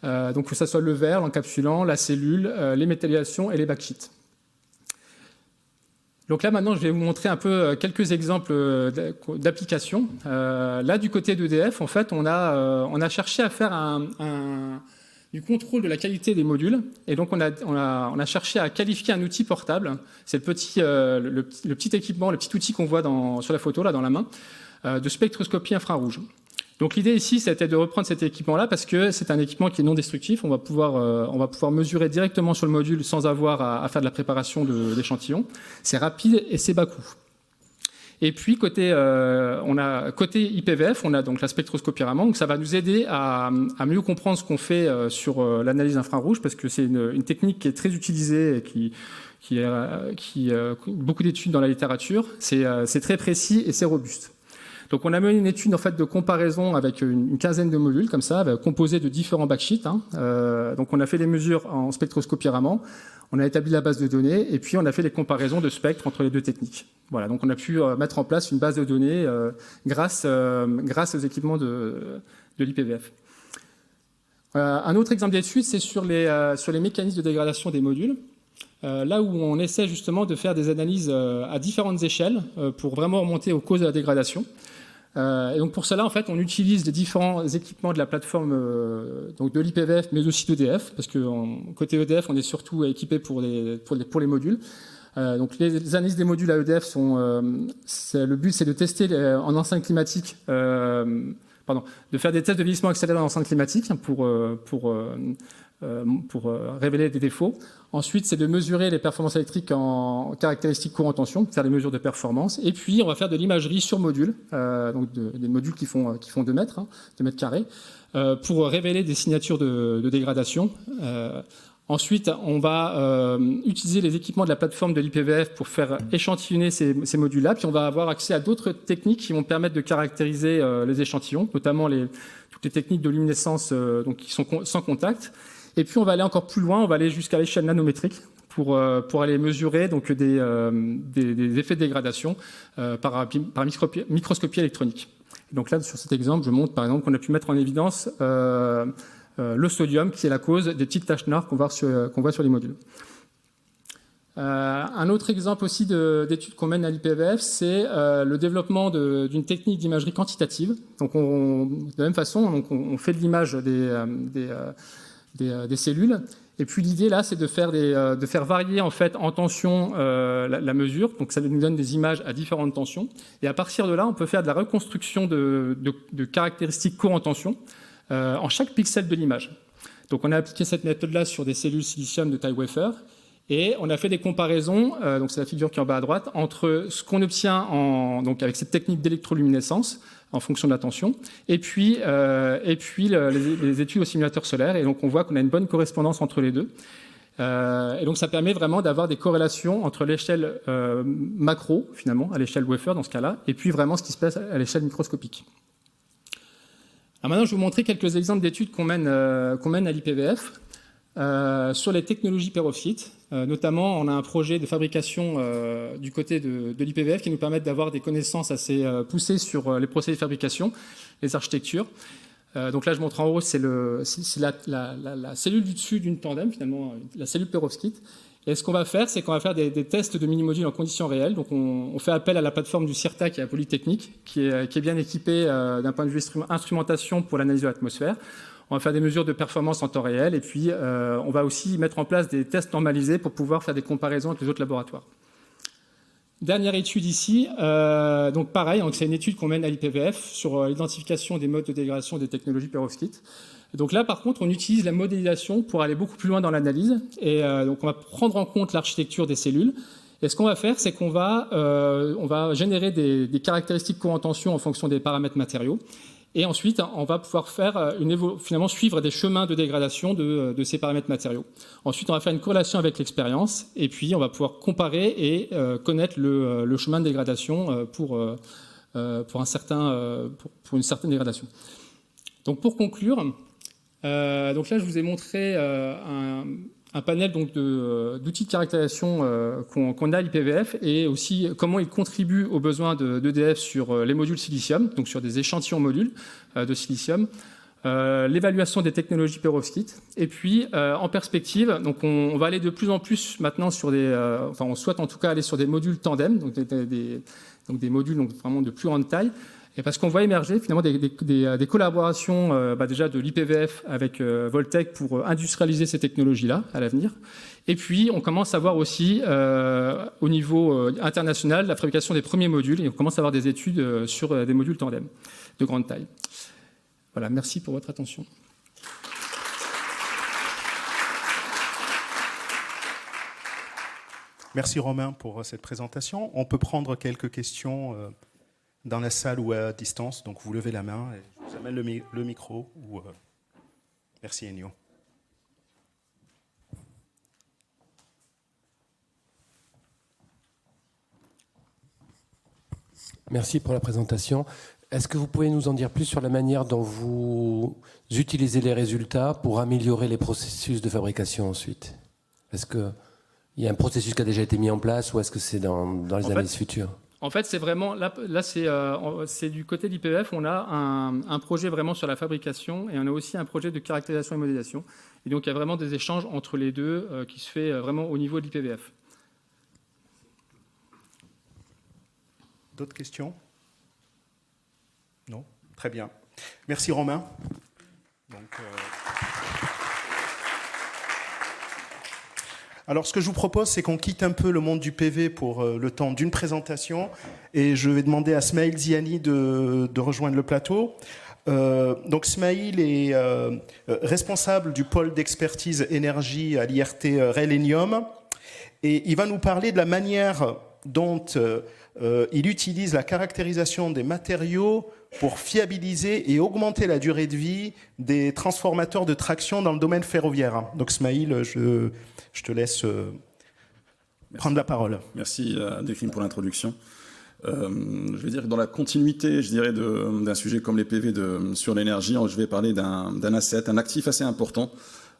[SPEAKER 6] Donc que ce soit le verre, l'encapsulant, la cellule, les métallisations et les backsheets. Donc là, maintenant, je vais vous montrer un peu quelques exemples d'applications. Là, du côté d'EDF, en fait, on a cherché à faire du contrôle de la qualité des modules. Et donc, on a cherché à qualifier un outil portable. C'est le petit équipement, le petit outil qu'on voit sur la photo, là, dans la main. de spectroscopie infrarouge. Donc l'idée ici, c'était de reprendre cet équipement-là parce que c'est un équipement qui est non destructif. On va pouvoir mesurer directement sur le module sans avoir à faire de la préparation d'échantillons. C'est rapide et c'est bas coût. Et puis côté IPVF, on a donc la spectroscopie Raman, donc ça va nous aider à mieux comprendre ce qu'on fait sur l'analyse infrarouge, parce que c'est une technique qui est très utilisée et qui beaucoup d'études dans la littérature. C'est très précis et c'est robuste. Donc on a mené une étude en fait de comparaison avec une quinzaine de modules comme ça, composés de différents backsheets. Donc on a fait les mesures en spectroscopie Raman, on a établi la base de données et puis on a fait les comparaisons de spectres entre les deux techniques. Voilà, donc on a pu mettre en place une base de données grâce aux équipements de l'IPVF. Un autre exemple d'étude, c'est sur les mécanismes de dégradation des modules. Là où on essaie justement de faire des analyses à différentes échelles pour vraiment remonter aux causes de la dégradation. Et donc pour cela, en fait, on utilise les différents équipements de la plateforme donc de l'IPVF, mais aussi d'EDF, parce que côté EDF, on est surtout équipé pour les modules. Donc les analyses des modules à EDF le but, c'est de tester en enceinte climatique, de faire des tests de vieillissement accéléré en enceinte climatique pour révéler des défauts. Ensuite, c'est de mesurer les performances électriques en caractéristiques courant tension, faire les mesures de performance. Et puis, on va faire de l'imagerie sur module, donc des modules qui font 2 mètres, 2 mètres carrés, pour révéler des signatures de dégradation. Ensuite, on va utiliser les équipements de la plateforme de l'IPVF pour faire échantillonner ces modules-là. Puis, on va avoir accès à d'autres techniques qui vont permettre de caractériser les échantillons, notamment toutes les techniques de luminescence donc qui sont sans contact. Et puis on va aller encore plus loin, on va aller jusqu'à l'échelle nanométrique pour aller mesurer donc des effets de dégradation par microscopie électronique. Donc là, sur cet exemple, je montre par exemple qu'on a pu mettre en évidence le sodium, qui est la cause des petites taches noires qu'on voit sur les modules. Un autre exemple aussi d'études qu'on mène à l'IPVF, c'est le développement d'une technique d'imagerie quantitative. Donc de la même façon, on fait de l'image des cellules. Et puis l'idée là, c'est de faire varier en fait en tension la mesure. Donc ça nous donne des images à différentes tensions. Et à partir de là, on peut faire de la reconstruction de caractéristiques courant tension en chaque pixel de l'image. Donc on a appliqué cette méthode-là sur des cellules silicium de taille wafer. Et on a fait des comparaisons, donc c'est la figure qui est en bas à droite, entre ce qu'on obtient donc avec cette technique d'électroluminescence en fonction de la tension, et puis les études au simulateur solaire. Et donc on voit qu'on a une bonne correspondance entre les deux. Et donc ça permet vraiment d'avoir des corrélations entre l'échelle macro, finalement, à l'échelle wafer dans ce cas-là, et puis vraiment ce qui se passe à l'échelle microscopique. Alors maintenant, je vais vous montrer quelques exemples d'études qu'on mène à l'IPVF. Sur les technologies perovskites. Notamment, on a un projet de fabrication du côté de l'IPVF qui nous permet d'avoir des connaissances assez poussées sur les procédés de fabrication, les architectures. Donc là, je montre en haut, c'est la cellule du dessus d'une tandem, finalement, la cellule perovskite. Et ce qu'on va faire, c'est qu'on va faire des tests de mini-modules en conditions réelles. Donc on fait appel à la plateforme du CIRTA, qui est à Polytechnique, qui est bien équipée d'un point de vue instrumentation pour l'analyse de l'atmosphère. On va faire des mesures de performance en temps réel et puis on va aussi mettre en place des tests normalisés pour pouvoir faire des comparaisons avec les autres laboratoires. Dernière étude ici, donc pareil, c'est une étude qu'on mène à l'IPVF sur l'identification des modes de dégradation des technologies perovskites. Donc là, par contre, on utilise la modélisation pour aller beaucoup plus loin dans l'analyse et donc on va prendre en compte l'architecture des cellules. Et ce qu'on va faire, c'est qu'on va générer des caractéristiques courant tension en fonction des paramètres matériaux. Et ensuite, on va pouvoir faire finalement suivre des chemins de dégradation de ces paramètres matériaux. Ensuite, on va faire une corrélation avec l'expérience, et puis on va pouvoir comparer et connaître le chemin de dégradation pour une certaine dégradation. Donc pour conclure, donc là je vous ai montré un panel d'outils de caractérisation qu'on a à l'IPVF et aussi comment ils contribuent aux besoins d'EDF sur les modules silicium, donc sur des échantillons modules de silicium, l'évaluation des technologies perovskites, et puis en perspective, donc on va aller de plus en plus maintenant sur on souhaite en tout cas aller sur des modules tandem, donc des modules donc vraiment de plus grande taille. Et parce qu'on voit émerger finalement des collaborations déjà de l'IPVF avec Voltec pour industrialiser ces technologies-là à l'avenir. Et puis on commence à voir aussi au niveau international la fabrication des premiers modules et on commence à avoir des études sur des modules tandem de grande taille. Voilà, merci pour votre attention.
[SPEAKER 4] Merci Romain pour cette présentation. On peut prendre quelques questions dans la salle ou à distance. Donc vous levez la main et je vous amène le micro. Merci Ennio.
[SPEAKER 1] Merci pour la présentation. Est-ce que vous pouvez nous en dire plus sur la manière dont vous utilisez les résultats pour améliorer les processus de fabrication ensuite? Est-ce qu'il y a un processus qui a déjà été mis en place ou est-ce que c'est dans les analyses futures? En fait,
[SPEAKER 6] c'est vraiment là c'est du côté de l'IPVF. On a un projet vraiment sur la fabrication et on a aussi un projet de caractérisation et modélisation. Et donc il y a vraiment des échanges entre les deux qui se fait vraiment au niveau de l'IPVF.
[SPEAKER 4] D'autres questions? Non? Très bien. Merci Romain. Alors, ce que je vous propose, c'est qu'on quitte un peu le monde du PV pour le temps d'une présentation. Et je vais demander à Smaïl Ziani de rejoindre le plateau. Donc, Smaïl est responsable du pôle d'expertise énergie à l'IRT Rhélénium. Et il va nous parler de la manière dont il utilise la caractérisation des matériaux pour fiabiliser et augmenter la durée de vie des transformateurs de traction dans le domaine ferroviaire. Donc, Smaïl, je te laisse prendre la parole.
[SPEAKER 7] Merci à Delphine pour l'introduction. Je vais dire que dans la continuité, je dirais, d'un sujet comme les PV sur l'énergie, je vais parler d'un asset, un actif assez important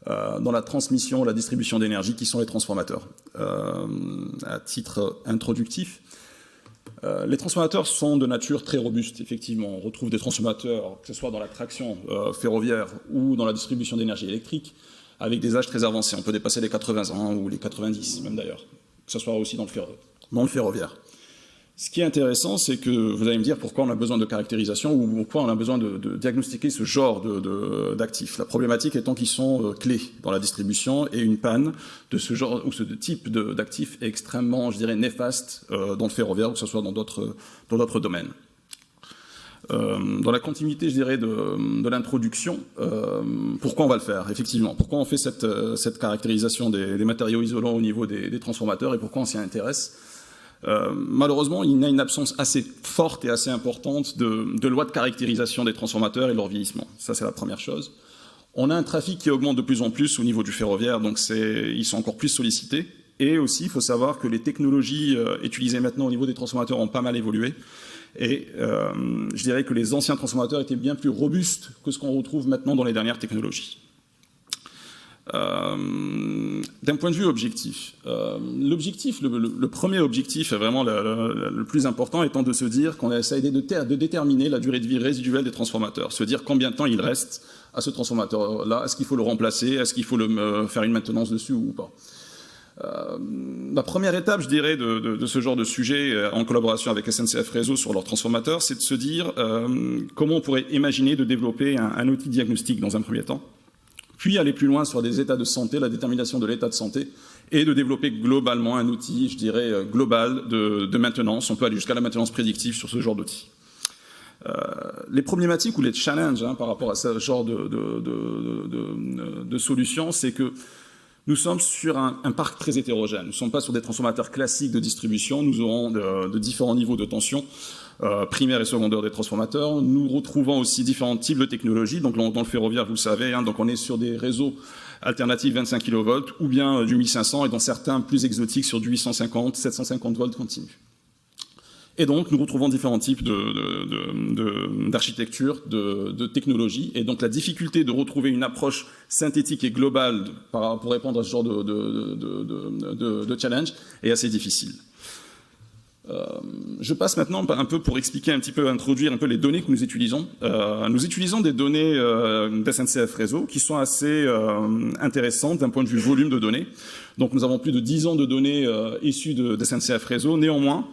[SPEAKER 7] dans la transmission, la distribution d'énergie, qui sont les transformateurs. À titre introductif, les transformateurs sont de nature très robuste. Effectivement, on retrouve des transformateurs, que ce soit dans la traction ferroviaire ou dans la distribution d'énergie électrique, avec des âges très avancés. On peut dépasser les 80 ans ou les 90 même d'ailleurs, que ce soit aussi dans le ferroviaire. Ce qui est intéressant, c'est que vous allez me dire pourquoi on a besoin de caractérisation ou pourquoi on a besoin de diagnostiquer ce genre d'actifs. La problématique étant qu'ils sont clés dans la distribution et une panne de ce genre ou ce type d'actifs est extrêmement, je dirais, néfaste dans le ferroviaire ou que ce soit dans d'autres domaines. Dans la continuité, je dirais, de l'introduction, pourquoi on va le faire, effectivement? Pourquoi on fait cette caractérisation des matériaux isolants au niveau des transformateurs et pourquoi on s'y intéresse? Malheureusement, il y a une absence assez forte et assez importante de lois de caractérisation des transformateurs et de leur vieillissement. Ça, c'est la première chose. On a un trafic qui augmente de plus en plus au niveau du ferroviaire, donc ils sont encore plus sollicités. Et aussi, il faut savoir que les technologies utilisées maintenant au niveau des transformateurs ont pas mal évolué. Et je dirais que les anciens transformateurs étaient bien plus robustes que ce qu'on retrouve maintenant dans les dernières technologies. D'un point de vue objectif, le premier objectif est vraiment le plus important étant de se dire qu'on essaie de déterminer la durée de vie résiduelle des transformateurs, se dire combien de temps il reste à ce transformateur-là, est-ce qu'il faut le remplacer, est-ce qu'il faut faire une maintenance dessus ou pas. La première étape, je dirais, de ce genre de sujet, en collaboration avec SNCF Réseau sur leurs transformateurs, c'est de se dire comment on pourrait imaginer de développer un outil diagnostique dans un premier temps, puis aller plus loin sur des états de santé, la détermination de l'état de santé, et de développer globalement un outil, je dirais, global de maintenance. On peut aller jusqu'à la maintenance prédictive sur ce genre d'outil. Les problématiques ou les challenges par rapport à ce genre de solutions, c'est que nous sommes sur un parc très hétérogène. Nous ne sommes pas sur des transformateurs classiques de distribution. Nous aurons de différents niveaux de tension, primaire et secondaire des transformateurs. Nous retrouvons aussi différents types de technologies. Donc dans le ferroviaire, vous le savez, donc on est sur des réseaux alternatifs 25 kV ou bien du 1500 et dans certains plus exotiques sur du 850, 750 volts continu. Et donc, nous retrouvons différents types d'architecture, de technologies. Et donc, la difficulté de retrouver une approche synthétique et globale pour répondre à ce genre de challenge est assez difficile. Je passe maintenant un peu pour expliquer un petit peu, introduire un peu les données que nous utilisons. Nous utilisons des données d'SNCF Réseau qui sont assez intéressantes d'un point de vue volume de données. Donc, nous avons plus de 10 ans de données issues de SNCF Réseau. Néanmoins,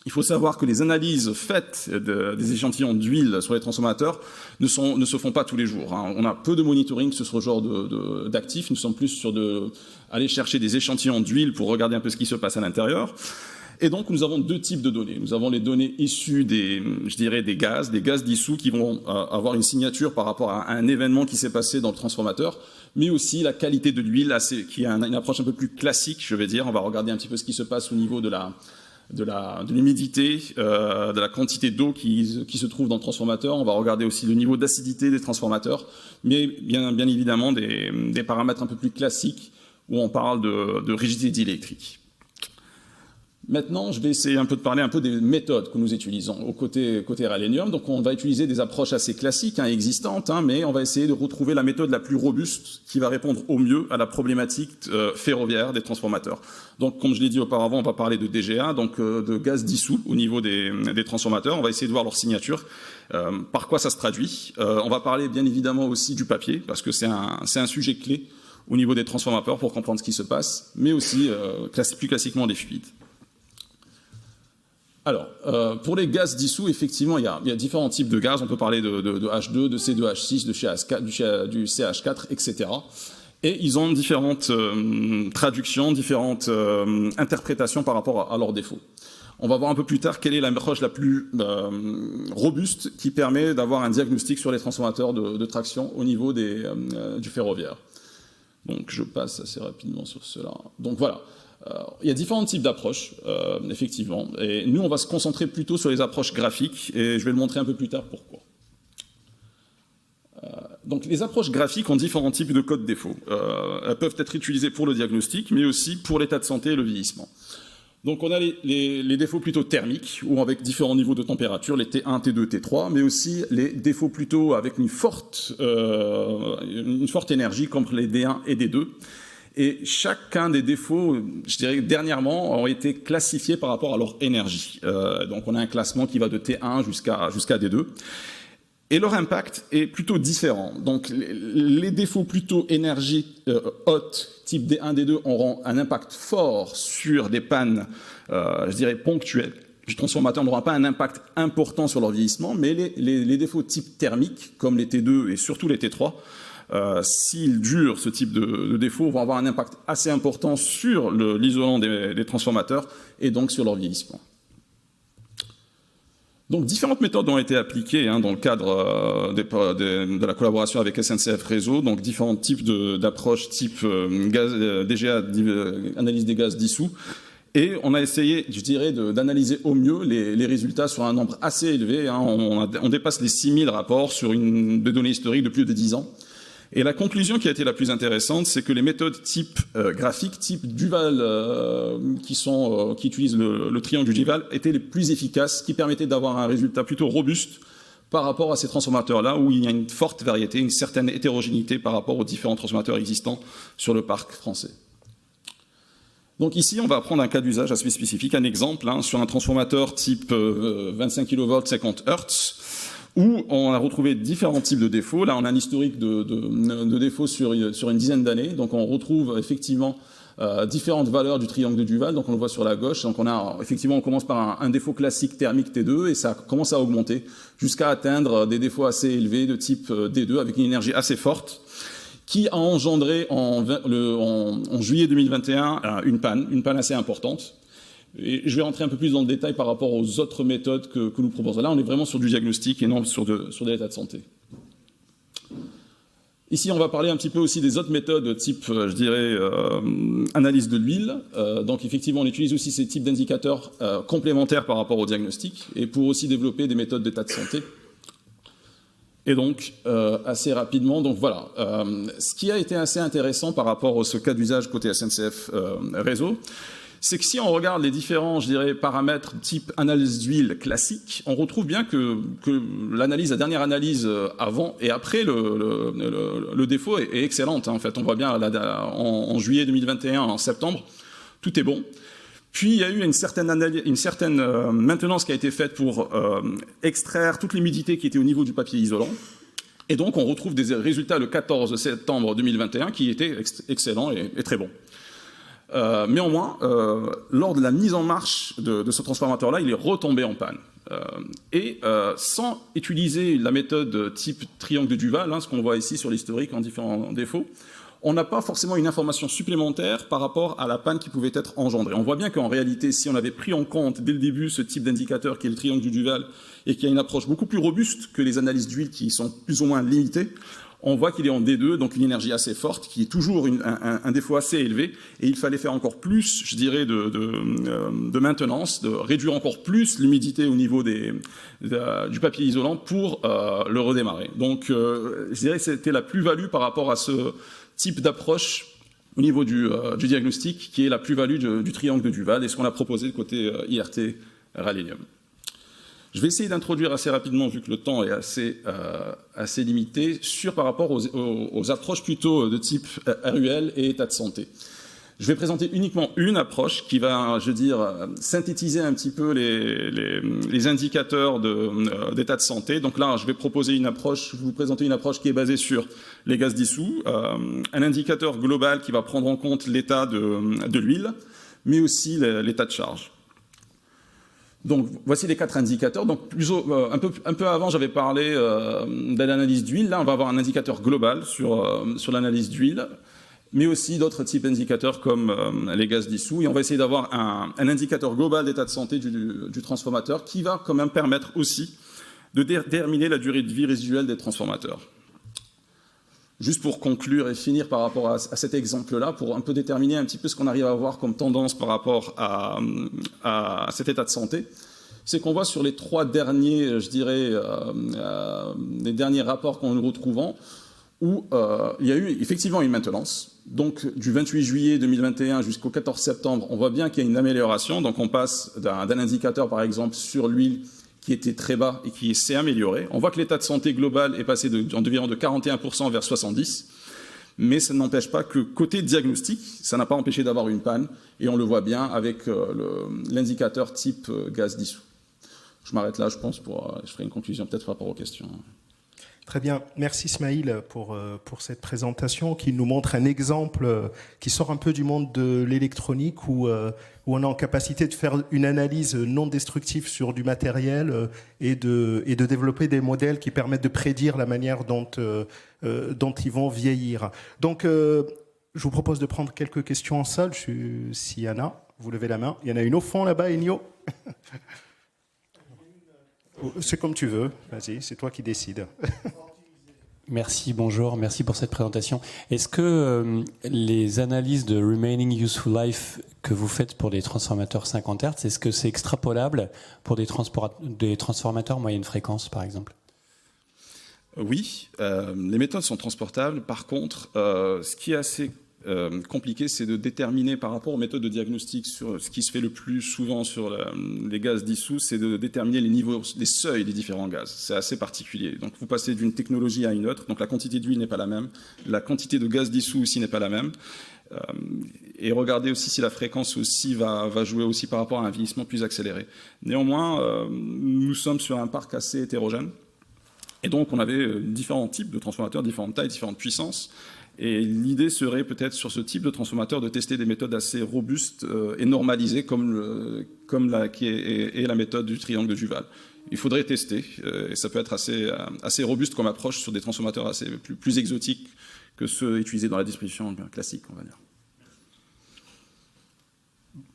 [SPEAKER 7] Il faut savoir que les analyses faites des échantillons d'huile sur les transformateurs ne se font pas tous les jours. On a peu de monitoring sur ce genre d'actifs. Nous sommes plus sur aller chercher des échantillons d'huile pour regarder un peu ce qui se passe à l'intérieur. Et donc, nous avons deux types de données. Nous avons les données issues des gaz dissous qui vont avoir une signature par rapport à un événement qui s'est passé dans le transformateur, mais aussi la qualité de l'huile, qui est une approche un peu plus classique, je vais dire. On va regarder un petit peu ce qui se passe au niveau de l'humidité, de la quantité d'eau qui se trouve dans le transformateur. On va regarder aussi le niveau d'acidité des transformateurs, mais bien évidemment des paramètres un peu plus classiques où on parle de rigidité électrique. Maintenant, je vais essayer de parler un peu des méthodes que nous utilisons au côté Ralenium. Donc, on va utiliser des approches assez classiques, existantes, mais on va essayer de retrouver la méthode la plus robuste qui va répondre au mieux à la problématique ferroviaire des transformateurs. Donc, comme je l'ai dit auparavant, on va parler de DGA, donc de gaz dissous au niveau des transformateurs. On va essayer de voir leur signature, par quoi ça se traduit. On va parler bien évidemment aussi du papier, parce que c'est un sujet clé au niveau des transformateurs pour comprendre ce qui se passe, mais aussi plus classiquement des fluides. Alors, pour les gaz dissous, effectivement, il y a différents types de gaz. On peut parler de H2, de C2H6, du CH4, etc. Et ils ont différentes traductions, différentes interprétations par rapport à leurs défauts. On va voir un peu plus tard quelle est l'approche la plus robuste qui permet d'avoir un diagnostic sur les transformateurs de traction au niveau du ferroviaire. Donc, je passe assez rapidement sur cela. Donc, voilà. Il y a différents types d'approches, effectivement, et nous on va se concentrer plutôt sur les approches graphiques, et je vais le montrer un peu plus tard pourquoi. Donc les approches graphiques ont différents types de codes défauts. Elles peuvent être utilisées pour le diagnostic, mais aussi pour l'état de santé et le vieillissement. Donc on a les défauts plutôt thermiques, ou avec différents niveaux de température, les T1, T2, T3, mais aussi les défauts plutôt avec une forte énergie, comme les D1 et D2. Et chacun des défauts, je dirais dernièrement, ont été classifiés par rapport à leur énergie. Donc on a un classement qui va de T1 jusqu'à D2. Et leur impact est plutôt différent. Donc les défauts plutôt énergie haute, type D1, D2, auront un impact fort sur des pannes, je dirais ponctuelles. Les transformateurs n'auront pas un impact important sur leur vieillissement, mais les défauts type thermique, comme les T2 et surtout les T3, s'ils durent, ce type de défauts vont avoir un impact assez important sur l'isolant des transformateurs et donc sur leur vieillissement. Donc différentes méthodes ont été appliquées dans le cadre de la collaboration avec SNCF Réseau, donc différents types d'approches type DGA, analyse des gaz dissous. Et on a essayé, je dirais, d'analyser au mieux les résultats sur un nombre assez élevé. On dépasse les 6000 rapports sur des données historiques de plus de 10 ans. Et la conclusion qui a été la plus intéressante, c'est que les méthodes type graphique, type Duval, qui utilisent le triangle du Duval, étaient les plus efficaces, qui permettaient d'avoir un résultat plutôt robuste par rapport à ces transformateurs-là, où il y a une forte variété, une certaine hétérogénéité par rapport aux différents transformateurs existants sur le parc français. Donc ici, on va prendre un cas d'usage assez spécifique, un exemple, sur un transformateur type 25 kV, 50 Hz, où on a retrouvé différents types de défauts. Là, on a un historique de défauts sur une dizaine d'années. Donc, on retrouve effectivement différentes valeurs du triangle de Duval. Donc, on le voit sur la gauche. Donc, on commence par un défaut classique thermique T2 et ça commence à augmenter jusqu'à atteindre des défauts assez élevés de type D2 avec une énergie assez forte qui a engendré en juillet 2021 une panne assez importante. Et je vais rentrer un peu plus dans le détail par rapport aux autres méthodes que nous proposons. Là, on est vraiment sur du diagnostic et non sur de l'état de santé. Ici, on va parler un petit peu aussi des autres méthodes type, je dirais, analyse de l'huile. Donc, effectivement, on utilise aussi ces types d'indicateurs complémentaires par rapport au diagnostic et pour aussi développer des méthodes d'état de santé. Et donc, assez rapidement, donc voilà. Ce qui a été assez intéressant par rapport à ce cas d'usage côté SNCF Réseau, c'est que si on regarde les différents, je dirais, paramètres type analyse d'huile classique, on retrouve bien que la dernière analyse avant et après le défaut est excellente. En fait, on voit bien en juillet 2021, en septembre, tout est bon. Puis il y a eu une certaine maintenance qui a été faite pour extraire toute l'humidité qui était au niveau du papier isolant. Et donc on retrouve des résultats le 14 septembre 2021 qui étaient excellents et très bons. Néanmoins, lors de la mise en marche de ce transformateur-là, il est retombé en panne. Sans utiliser la méthode type triangle de Duval, ce qu'on voit ici sur l'historique en différents défauts, on n'a pas forcément une information supplémentaire par rapport à la panne qui pouvait être engendrée. On voit bien qu'en réalité, si on avait pris en compte dès le début ce type d'indicateur qui est le triangle du Duval et qui a une approche beaucoup plus robuste que les analyses d'huile qui sont plus ou moins limitées, on voit qu'il est en D2, donc une énergie assez forte, qui est toujours un défaut assez élevé, et il fallait faire encore plus, je dirais, de maintenance, de réduire encore plus l'humidité au niveau du papier isolant pour le redémarrer. Donc, je dirais que c'était la plus-value par rapport à ce type d'approche au niveau du diagnostic, qui est la plus-value du triangle de Duval, et ce qu'on a proposé de côté IRT Ralenium. Je vais essayer d'introduire assez rapidement, vu que le temps est assez limité, par rapport aux approches plutôt de type RUL et état de santé. Je vais présenter uniquement une approche qui va, je veux dire, synthétiser un petit peu les indicateurs d'état de santé. Donc là, je vais vous présenter une approche qui est basée sur les gaz dissous, un indicateur global qui va prendre en compte l'état de l'huile, mais aussi l'état de charge. Donc, voici les 4 indicateurs. Donc, un peu avant, j'avais parlé de l'analyse d'huile. Là, on va avoir un indicateur global sur l'analyse d'huile, mais aussi d'autres types d'indicateurs comme les gaz dissous. Et on va essayer d'avoir un indicateur global d'état de santé du transformateur qui va quand même permettre aussi de déterminer la durée de vie résiduelle des transformateurs. Juste pour conclure et finir par rapport à cet exemple-là, pour un peu déterminer un petit peu ce qu'on arrive à voir comme tendance par rapport à cet état de santé, c'est qu'on voit sur les 3 derniers, je dirais, les derniers rapports qu'on nous retrouvons, où il y a eu effectivement une maintenance. Donc, du 28 juillet 2021 jusqu'au 14 septembre, on voit bien qu'il y a une amélioration. Donc, on passe d'un indicateur, par exemple, sur l'huile, qui était très bas et qui s'est amélioré. On voit que l'état de santé global est passé environ de 41% vers 70%, mais ça n'empêche pas que côté diagnostic, ça n'a pas empêché d'avoir une panne, et on le voit bien avec l'indicateur type gaz dissous. Je m'arrête là, je pense, je ferai une conclusion peut-être par rapport aux questions.
[SPEAKER 4] Très bien. Merci Smaïl pour cette présentation qui nous montre un exemple qui sort un peu du monde de l'électronique où on est en capacité de faire une analyse non destructive sur du matériel et de développer des modèles qui permettent de prédire la manière dont ils vont vieillir. Donc, je vous propose de prendre quelques questions en salle. S'il y en a, vous levez la main. Il y en a une au fond là-bas, Enio. C'est comme tu veux. Vas-y, c'est toi qui décides.
[SPEAKER 8] Merci, bonjour, merci pour cette présentation. Est-ce que les analyses de Remaining Useful Life que vous faites pour des transformateurs 50 Hz, est-ce que c'est extrapolable pour des transformateurs moyenne fréquence, par exemple ?
[SPEAKER 7] Oui, les méthodes sont transportables. Par contre, ce qui est assez compliqué, c'est de déterminer par rapport aux méthodes de diagnostic, sur ce qui se fait le plus souvent sur les gaz dissous, c'est de déterminer les niveaux, les seuils des différents gaz. C'est assez particulier. Donc vous passez d'une technologie à une autre, donc la quantité d'huile n'est pas la même, la quantité de gaz dissous aussi n'est pas la même. Et regardez aussi si la fréquence aussi va jouer aussi par rapport à un vieillissement plus accéléré. Néanmoins, nous sommes sur un parc assez hétérogène, et donc on avait différents types de transformateurs, différentes tailles, différentes puissances. Et l'idée serait peut-être sur ce type de transformateur de tester des méthodes assez robustes et normalisées comme la méthode du triangle de Duval. Il faudrait tester et ça peut être assez robuste comme approche sur des transformateurs assez plus exotiques que ceux utilisés dans la distribution classique, on va dire.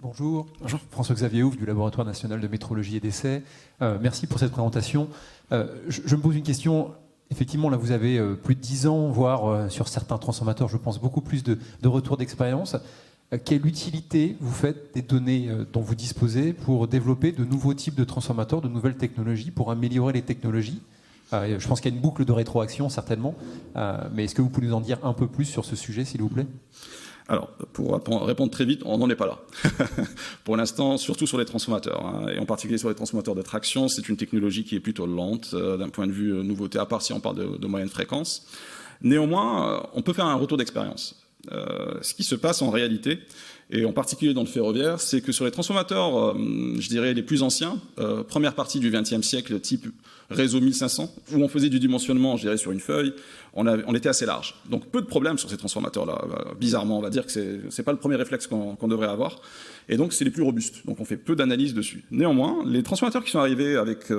[SPEAKER 9] Bonjour, François-Xavier Ouf du Laboratoire national de métrologie et d'essais. Merci pour cette présentation. Je me pose une question. Effectivement, là, vous avez plus de 10 ans, voire sur certains transformateurs, je pense, beaucoup plus de retours d'expérience. Quelle utilité vous faites des données dont vous disposez pour développer de nouveaux types de transformateurs, de nouvelles technologies, pour améliorer les technologies ? Je pense qu'il y a une boucle de rétroaction, certainement. Mais est-ce que vous pouvez nous en dire un peu plus sur ce sujet, s'il vous plaît ?
[SPEAKER 7] Alors, pour répondre très vite, on n'en est pas là. Pour l'instant, surtout sur les transformateurs, et en particulier sur les transformateurs de traction, c'est une technologie qui est plutôt lente d'un point de vue nouveauté, à part si on parle de moyenne fréquence. Néanmoins, on peut faire un retour d'expérience. Ce qui se passe en réalité, et en particulier dans le ferroviaire, c'est que sur les transformateurs, je dirais les plus anciens, première partie du XXe siècle, type réseau 1500, où on faisait du dimensionnement, je dirais, sur une feuille, on était assez large. Donc peu de problèmes sur ces transformateurs-là. Bizarrement, on va dire que c'est pas le premier réflexe qu'on devrait avoir. Et donc c'est les plus robustes. Donc on fait peu d'analyse dessus. Néanmoins, les transformateurs qui sont arrivés avec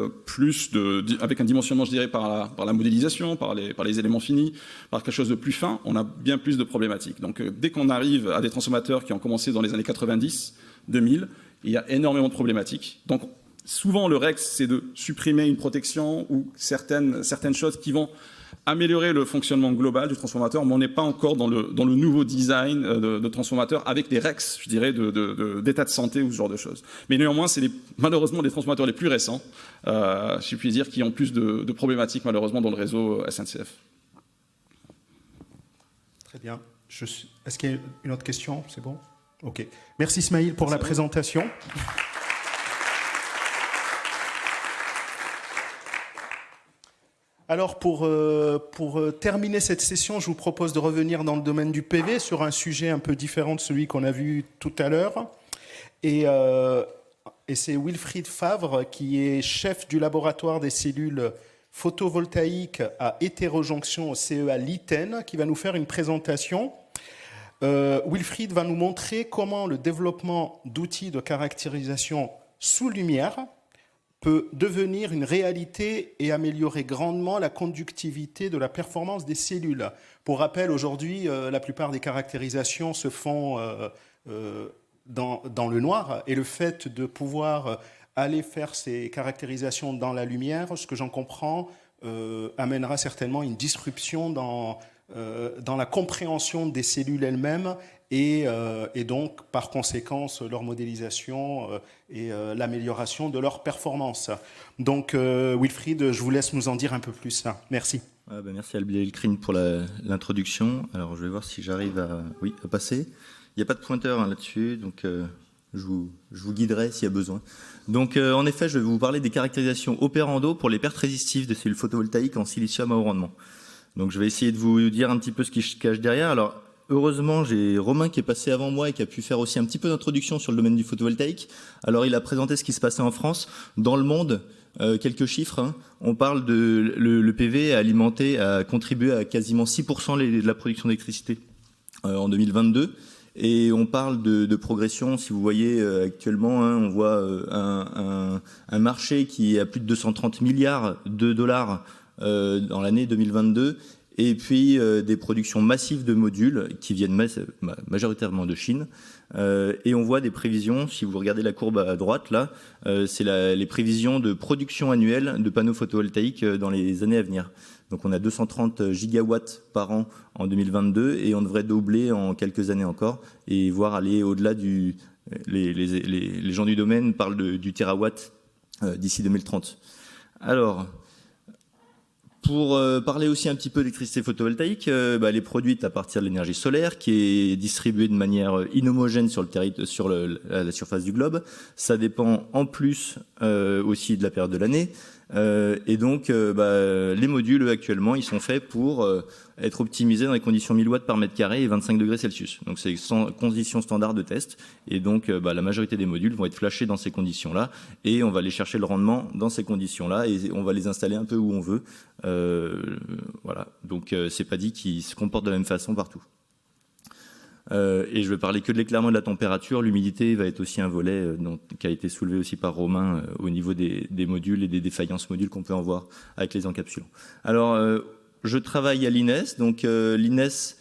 [SPEAKER 7] avec un dimensionnement, je dirais, par la modélisation, par les éléments finis, par quelque chose de plus fin, on a bien plus de problématiques. Donc dès qu'on arrive à des transformateurs qui ont commencé dans les années 90, 2000, il y a énormément de problématiques. Donc souvent, le REX, c'est de supprimer une protection ou certaines choses qui vont améliorer le fonctionnement global du transformateur, mais on n'est pas encore dans le nouveau design de transformateur avec des REX, je dirais, d'état de santé ou ce genre de choses. Mais néanmoins, c'est malheureusement les transformateurs les plus récents, si je puis dire, qui ont plus de problématiques, malheureusement, dans le réseau SNCF.
[SPEAKER 4] Très bien. Est-ce qu'il y a une autre question? C'est bon? OK. Merci Ismaïl pour la présentation. Alors pour terminer cette session, je vous propose de revenir dans le domaine du PV sur un sujet un peu différent de celui qu'on a vu tout à l'heure. Et c'est Wilfried Favre, qui est chef du laboratoire des cellules photovoltaïques à hétérojonction au CEA Litten, qui va nous faire une présentation. Wilfried va nous montrer comment le développement d'outils de caractérisation sous lumière peut devenir une réalité et améliorer grandement la conductivité de la performance des cellules. Pour rappel, aujourd'hui, la plupart des caractérisations se font dans le noir, et le fait de pouvoir aller faire ces caractérisations dans la lumière, ce que j'en comprends, amènera certainement une disruption dans la compréhension des cellules elles-mêmes et donc, par conséquence, leur modélisation et l'amélioration de leur performance. Donc, Wilfried, je vous laisse nous en dire un peu plus. Merci.
[SPEAKER 10] Merci Abdelkrim pour l'introduction. Alors, je vais voir si j'arrive à passer. Il n'y a pas de pointeur là-dessus, donc je vous guiderai s'il y a besoin. Donc, en effet, je vais vous parler des caractérisations opérando pour les pertes résistives des cellules photovoltaïques en silicium à haut rendement. Donc, je vais essayer de vous dire un petit peu ce qui se cache derrière. Alors, heureusement, j'ai Romain qui est passé avant moi et qui a pu faire aussi un petit peu d'introduction sur le domaine du photovoltaïque. Alors, il a présenté ce qui se passait en France. Dans le monde, quelques chiffres. On parle de le PV a contribué à quasiment 6% de la production d'électricité en 2022. Et on parle de progression. Si vous voyez actuellement, on voit un marché qui est à plus de 230 milliards de dollars dans l'année 2022. Et puis des productions massives de modules qui viennent majoritairement de Chine. Et on voit des prévisions, si vous regardez la courbe à droite, là, c'est les prévisions de production annuelle de panneaux photovoltaïques dans les années à venir. Donc on a 230 gigawatts par an en 2022 et on devrait doubler en quelques années encore et voire aller au-delà les gens du domaine parlent du terawatt d'ici 2030. Alors, pour parler aussi un petit peu d'électricité photovoltaïque, elle est produite à partir de l'énergie solaire qui est distribuée de manière inhomogène sur la surface du globe. Ça dépend en plus aussi de la période de l'année. Et donc, les modules actuellement, ils sont faits pour être optimisés dans les conditions 1000 watts par mètre carré et 25 degrés Celsius. Donc, c'est conditions standards de test. Et donc, la majorité des modules vont être flashés dans ces conditions-là. Et on va aller chercher le rendement dans ces conditions-là et on va les installer un peu où on veut. Voilà. Donc, c'est pas dit qu'ils se comportent de la même façon partout. Et je vais parler que de l'éclairement de la température. L'humidité va être aussi un volet qui a été soulevé aussi par Romain au niveau des modules et des défaillances modules qu'on peut en voir avec les encapsulants. Alors, je travaille à l'INES. Donc, l'INES,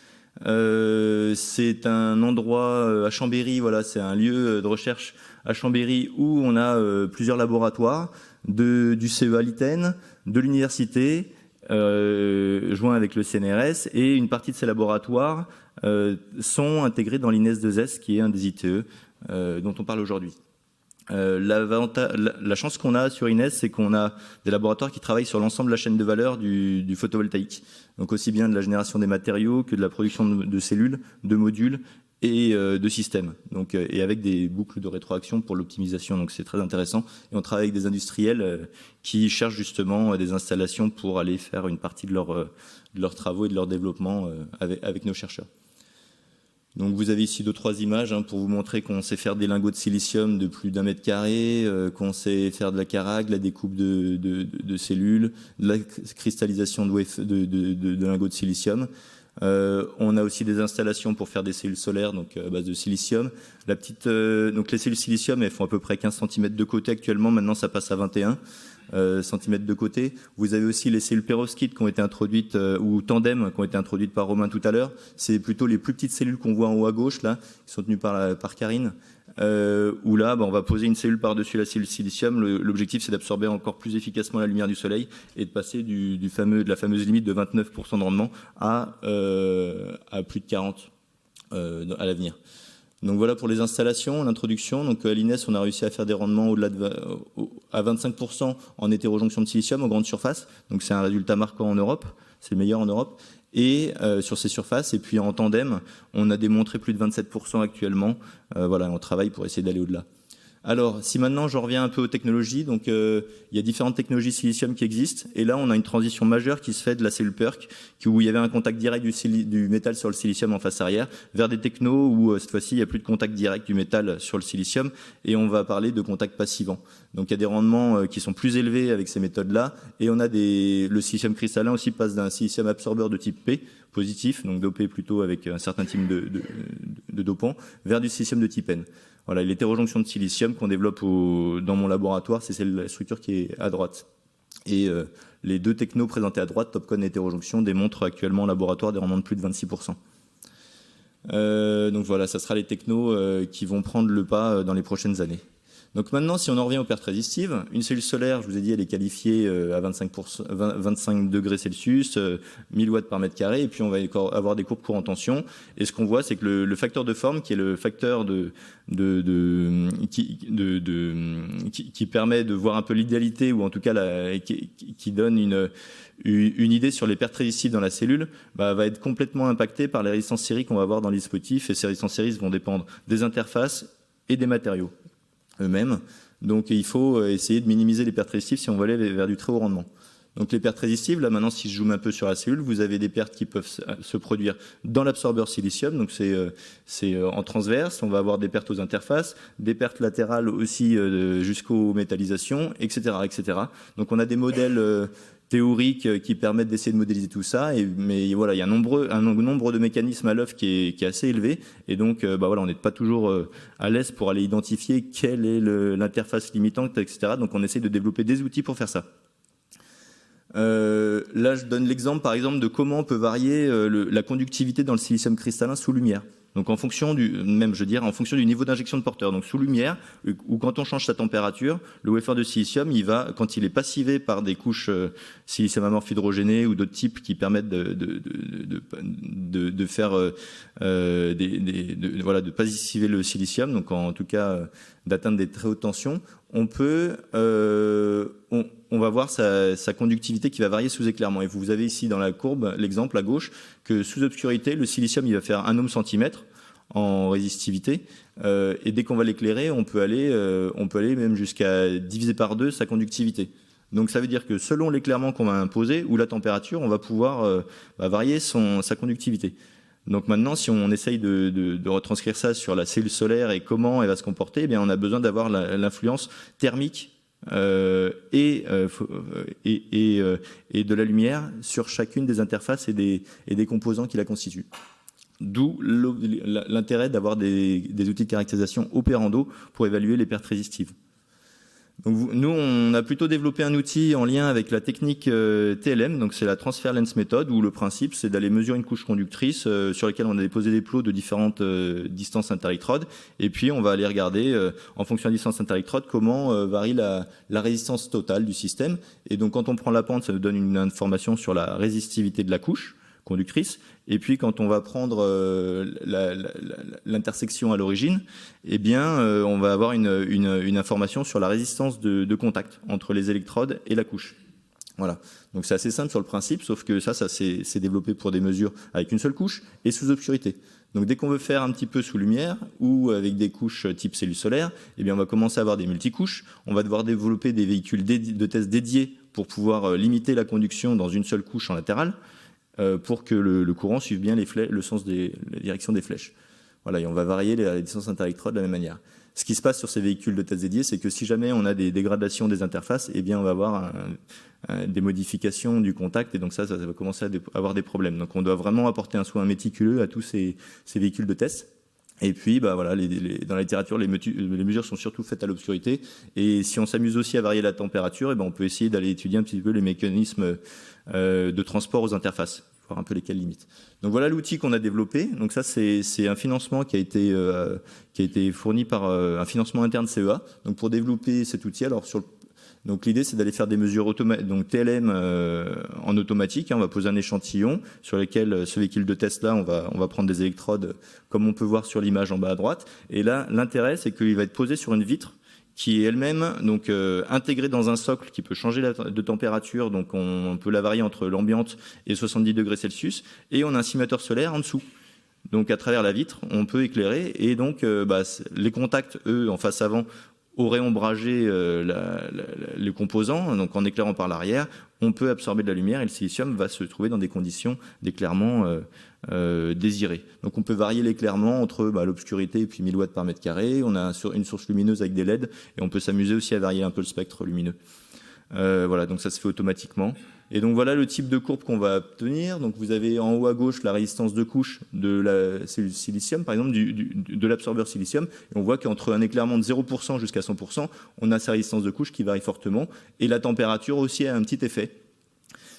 [SPEAKER 10] c'est un endroit à Chambéry. Voilà, c'est un lieu de recherche à Chambéry où on a plusieurs laboratoires du CEA Litten, de l'université, joint avec le CNRS, et une partie de ces laboratoires sont intégrés dans l'INES 2S, qui est un des ITE dont on parle aujourd'hui. La chance qu'on a sur INES, c'est qu'on a des laboratoires qui travaillent sur l'ensemble de la chaîne de valeur du photovoltaïque. Donc aussi bien de la génération des matériaux que de la production de cellules, de modules et de systèmes. Donc, et avec des boucles de rétroaction pour l'optimisation. Donc c'est très intéressant. Et on travaille avec des industriels qui cherchent justement des installations pour aller faire une partie de leurs travaux et de leur développement avec nos chercheurs. Donc vous avez ici 2-3 images pour vous montrer qu'on sait faire des lingots de silicium de plus d'1 mètre carré, qu'on sait faire de la carague, la découpe de cellules, de la cristallisation de lingots de silicium. On a aussi des installations pour faire des cellules solaires, donc à base de silicium. Donc les cellules silicium, elles font à peu près 15 cm de côté actuellement. Maintenant, ça passe à 21 cm de côté. Vous avez aussi les cellules perovskites qui ont été introduites, ou tandem, qui ont été introduites par Romain tout à l'heure. C'est plutôt les plus petites cellules qu'on voit en haut à gauche, là, qui sont tenues par Karine. Où là, on va poser une cellule par-dessus la cellule silicium. L'objectif, c'est d'absorber encore plus efficacement la lumière du soleil et de passer de la fameuse limite de 29% de rendement à plus de 40 à l'avenir. Donc voilà pour les installations, l'introduction. Donc à l'INES, on a réussi à faire des rendements au-delà à 25% en hétérojonction de silicium aux grandes surfaces. Donc c'est un résultat marquant en Europe, c'est le meilleur en Europe. Et sur ces surfaces, et puis en tandem, on a démontré plus de 27% actuellement. Voilà, on travaille pour essayer d'aller au-delà. Alors, si maintenant je reviens un peu aux technologies, donc il y a différentes technologies silicium qui existent, et là on a une transition majeure qui se fait de la cellule PERC, où il y avait un contact direct du métal sur le silicium en face arrière, vers des technos où cette fois-ci il n'y a plus de contact direct du métal sur le silicium, et on va parler de contact passivant. Donc il y a des rendements qui sont plus élevés avec ces méthodes-là, et on a le silicium cristallin aussi passe d'un silicium absorbeur de type P, positif, donc dopé plutôt avec un certain type de dopant, vers du silicium de type N. Voilà, l'hétérojonction de silicium qu'on développe dans mon laboratoire, c'est la structure qui est à droite. Et les deux technos présentés à droite, TOPCon et hétérojonction, démontrent actuellement au laboratoire des rendements de plus de 26%. Donc voilà, ça sera les technos qui vont prendre le pas dans les prochaines années. Donc maintenant, si on en revient aux pertes résistives, une cellule solaire, je vous ai dit, elle est qualifiée à 25 degrés Celsius, 1000 watts par mètre carré, et puis on va avoir des courbes courant tension. Et ce qu'on voit, c'est que le facteur de forme, qui est le facteur qui permet de voir un peu l'idéalité, ou en tout cas qui donne une idée sur les pertes résistives dans la cellule, va être complètement impacté par les résistances sériques qu'on va avoir dans le dispositif, et ces résistances sériques vont dépendre des interfaces et des matériaux eux-mêmes. Donc il faut essayer de minimiser les pertes résistives si on veut aller vers du très haut rendement. Donc les pertes résistives, là maintenant si je zoome un peu sur la cellule, vous avez des pertes qui peuvent se produire dans l'absorbeur silicium, donc c'est en transverse, on va avoir des pertes aux interfaces, des pertes latérales aussi jusqu'aux métallisations, etc., etc. Donc on a des modèles théoriques qui permettent d'essayer de modéliser tout ça, mais voilà, il y a un nombre de mécanismes à l'œuvre qui est assez élevé, et donc voilà, on n'est pas toujours à l'aise pour aller identifier quelle est l'interface limitante, etc. Donc on essaie de développer des outils pour faire ça. Là, je donne l'exemple, par exemple, de comment on peut varier la conductivité dans le silicium cristallin sous lumière. Donc en fonction en fonction du niveau d'injection de porteur. Donc sous lumière, ou quand on change sa température, le wafer de silicium, quand il est passivé par des couches silicium amorphe hydrogénées ou d'autres types qui permettent de faire de passiver le silicium, donc en tout cas d'atteindre des très hautes tensions, on va voir sa conductivité qui va varier sous éclairement. Et vous avez ici dans la courbe l'exemple à gauche que sous obscurité, le silicium il va faire 1 ohm centimètre en résistivité, et dès qu'on va l'éclairer, on peut aller même jusqu'à diviser par 2 sa conductivité. Donc ça veut dire que selon l'éclairement qu'on va imposer ou la température, on va pouvoir varier sa conductivité. Donc maintenant, si on essaye de retranscrire ça sur la cellule solaire et comment elle va se comporter, eh bien on a besoin d'avoir l'influence thermique et de la lumière sur chacune des interfaces et des composants qui la constituent. D'où l'intérêt d'avoir des outils de caractérisation opérando pour évaluer les pertes résistives. Donc nous, on a plutôt développé un outil en lien avec la technique TLM, donc c'est la Transfer Lens Method, où le principe c'est d'aller mesurer une couche conductrice sur laquelle on a déposé des plots de différentes distances interélectrodes, et puis on va aller regarder en fonction de la distance interélectrode comment varie la résistance totale du système. Et donc quand on prend la pente, ça nous donne une information sur la résistivité de la couche conductrice, et puis quand on va prendre l'intersection à l'origine, eh bien on va avoir une information sur la résistance de contact entre les électrodes et la couche. Voilà, donc c'est assez simple sur le principe, sauf que ça c'est développé pour des mesures avec une seule couche et sous obscurité. Donc dès qu'on veut faire un petit peu sous lumière ou avec des couches type cellule solaire, eh bien on va commencer à avoir des multicouches, on va devoir développer des véhicules de test dédiés pour pouvoir limiter la conduction dans une seule couche en latérale, pour que le courant suive bien le sens la direction des flèches. Voilà, et on va varier la distance interélectrode de la même manière. Ce qui se passe sur ces véhicules de test dédiés, c'est que si jamais on a des dégradations des interfaces, eh bien on va avoir des modifications du contact, et donc ça va commencer à avoir des problèmes. Donc on doit vraiment apporter un soin méticuleux à tous ces véhicules de test. Et puis, bah voilà, dans la littérature, les mesures sont surtout faites à l'obscurité. Et si on s'amuse aussi à varier la température, eh ben on peut essayer d'aller étudier un petit peu les mécanismes de transport aux interfaces, voir un peu lesquelles limites. Donc voilà l'outil qu'on a développé. Donc ça, c'est un financement qui a été fourni par un financement interne CEA. Donc pour développer cet outil, alors donc l'idée, c'est d'aller faire des mesures donc TLM en automatique. On va poser un échantillon sur lequel ce véhicule de test là, on va prendre des électrodes comme on peut voir sur l'image en bas à droite. Et là, l'intérêt, c'est qu'il va être posé sur une vitre qui est elle-même donc intégrée dans un socle qui peut changer de température. Donc on peut la varier entre l'ambiante et 70 degrés Celsius. Et on a un simulateur solaire en dessous. Donc à travers la vitre, on peut éclairer. Et donc les contacts, eux, en face avant, auraient ombragé les composants, donc en éclairant par l'arrière, on peut absorber de la lumière et le silicium va se trouver dans des conditions d'éclairement désirées. Donc on peut varier l'éclairement entre l'obscurité et puis 1000 watts par mètre carré. On a une source lumineuse avec des LED et on peut s'amuser aussi à varier un peu le spectre lumineux. Voilà, donc ça se fait automatiquement. Et donc voilà le type de courbe qu'on va obtenir. Donc vous avez en haut à gauche la résistance de couche de la cellule silicium, par exemple de l'absorbeur silicium. Et on voit qu'entre un éclairement de 0% jusqu'à 100%, on a sa résistance de couche qui varie fortement. Et la température aussi a un petit effet.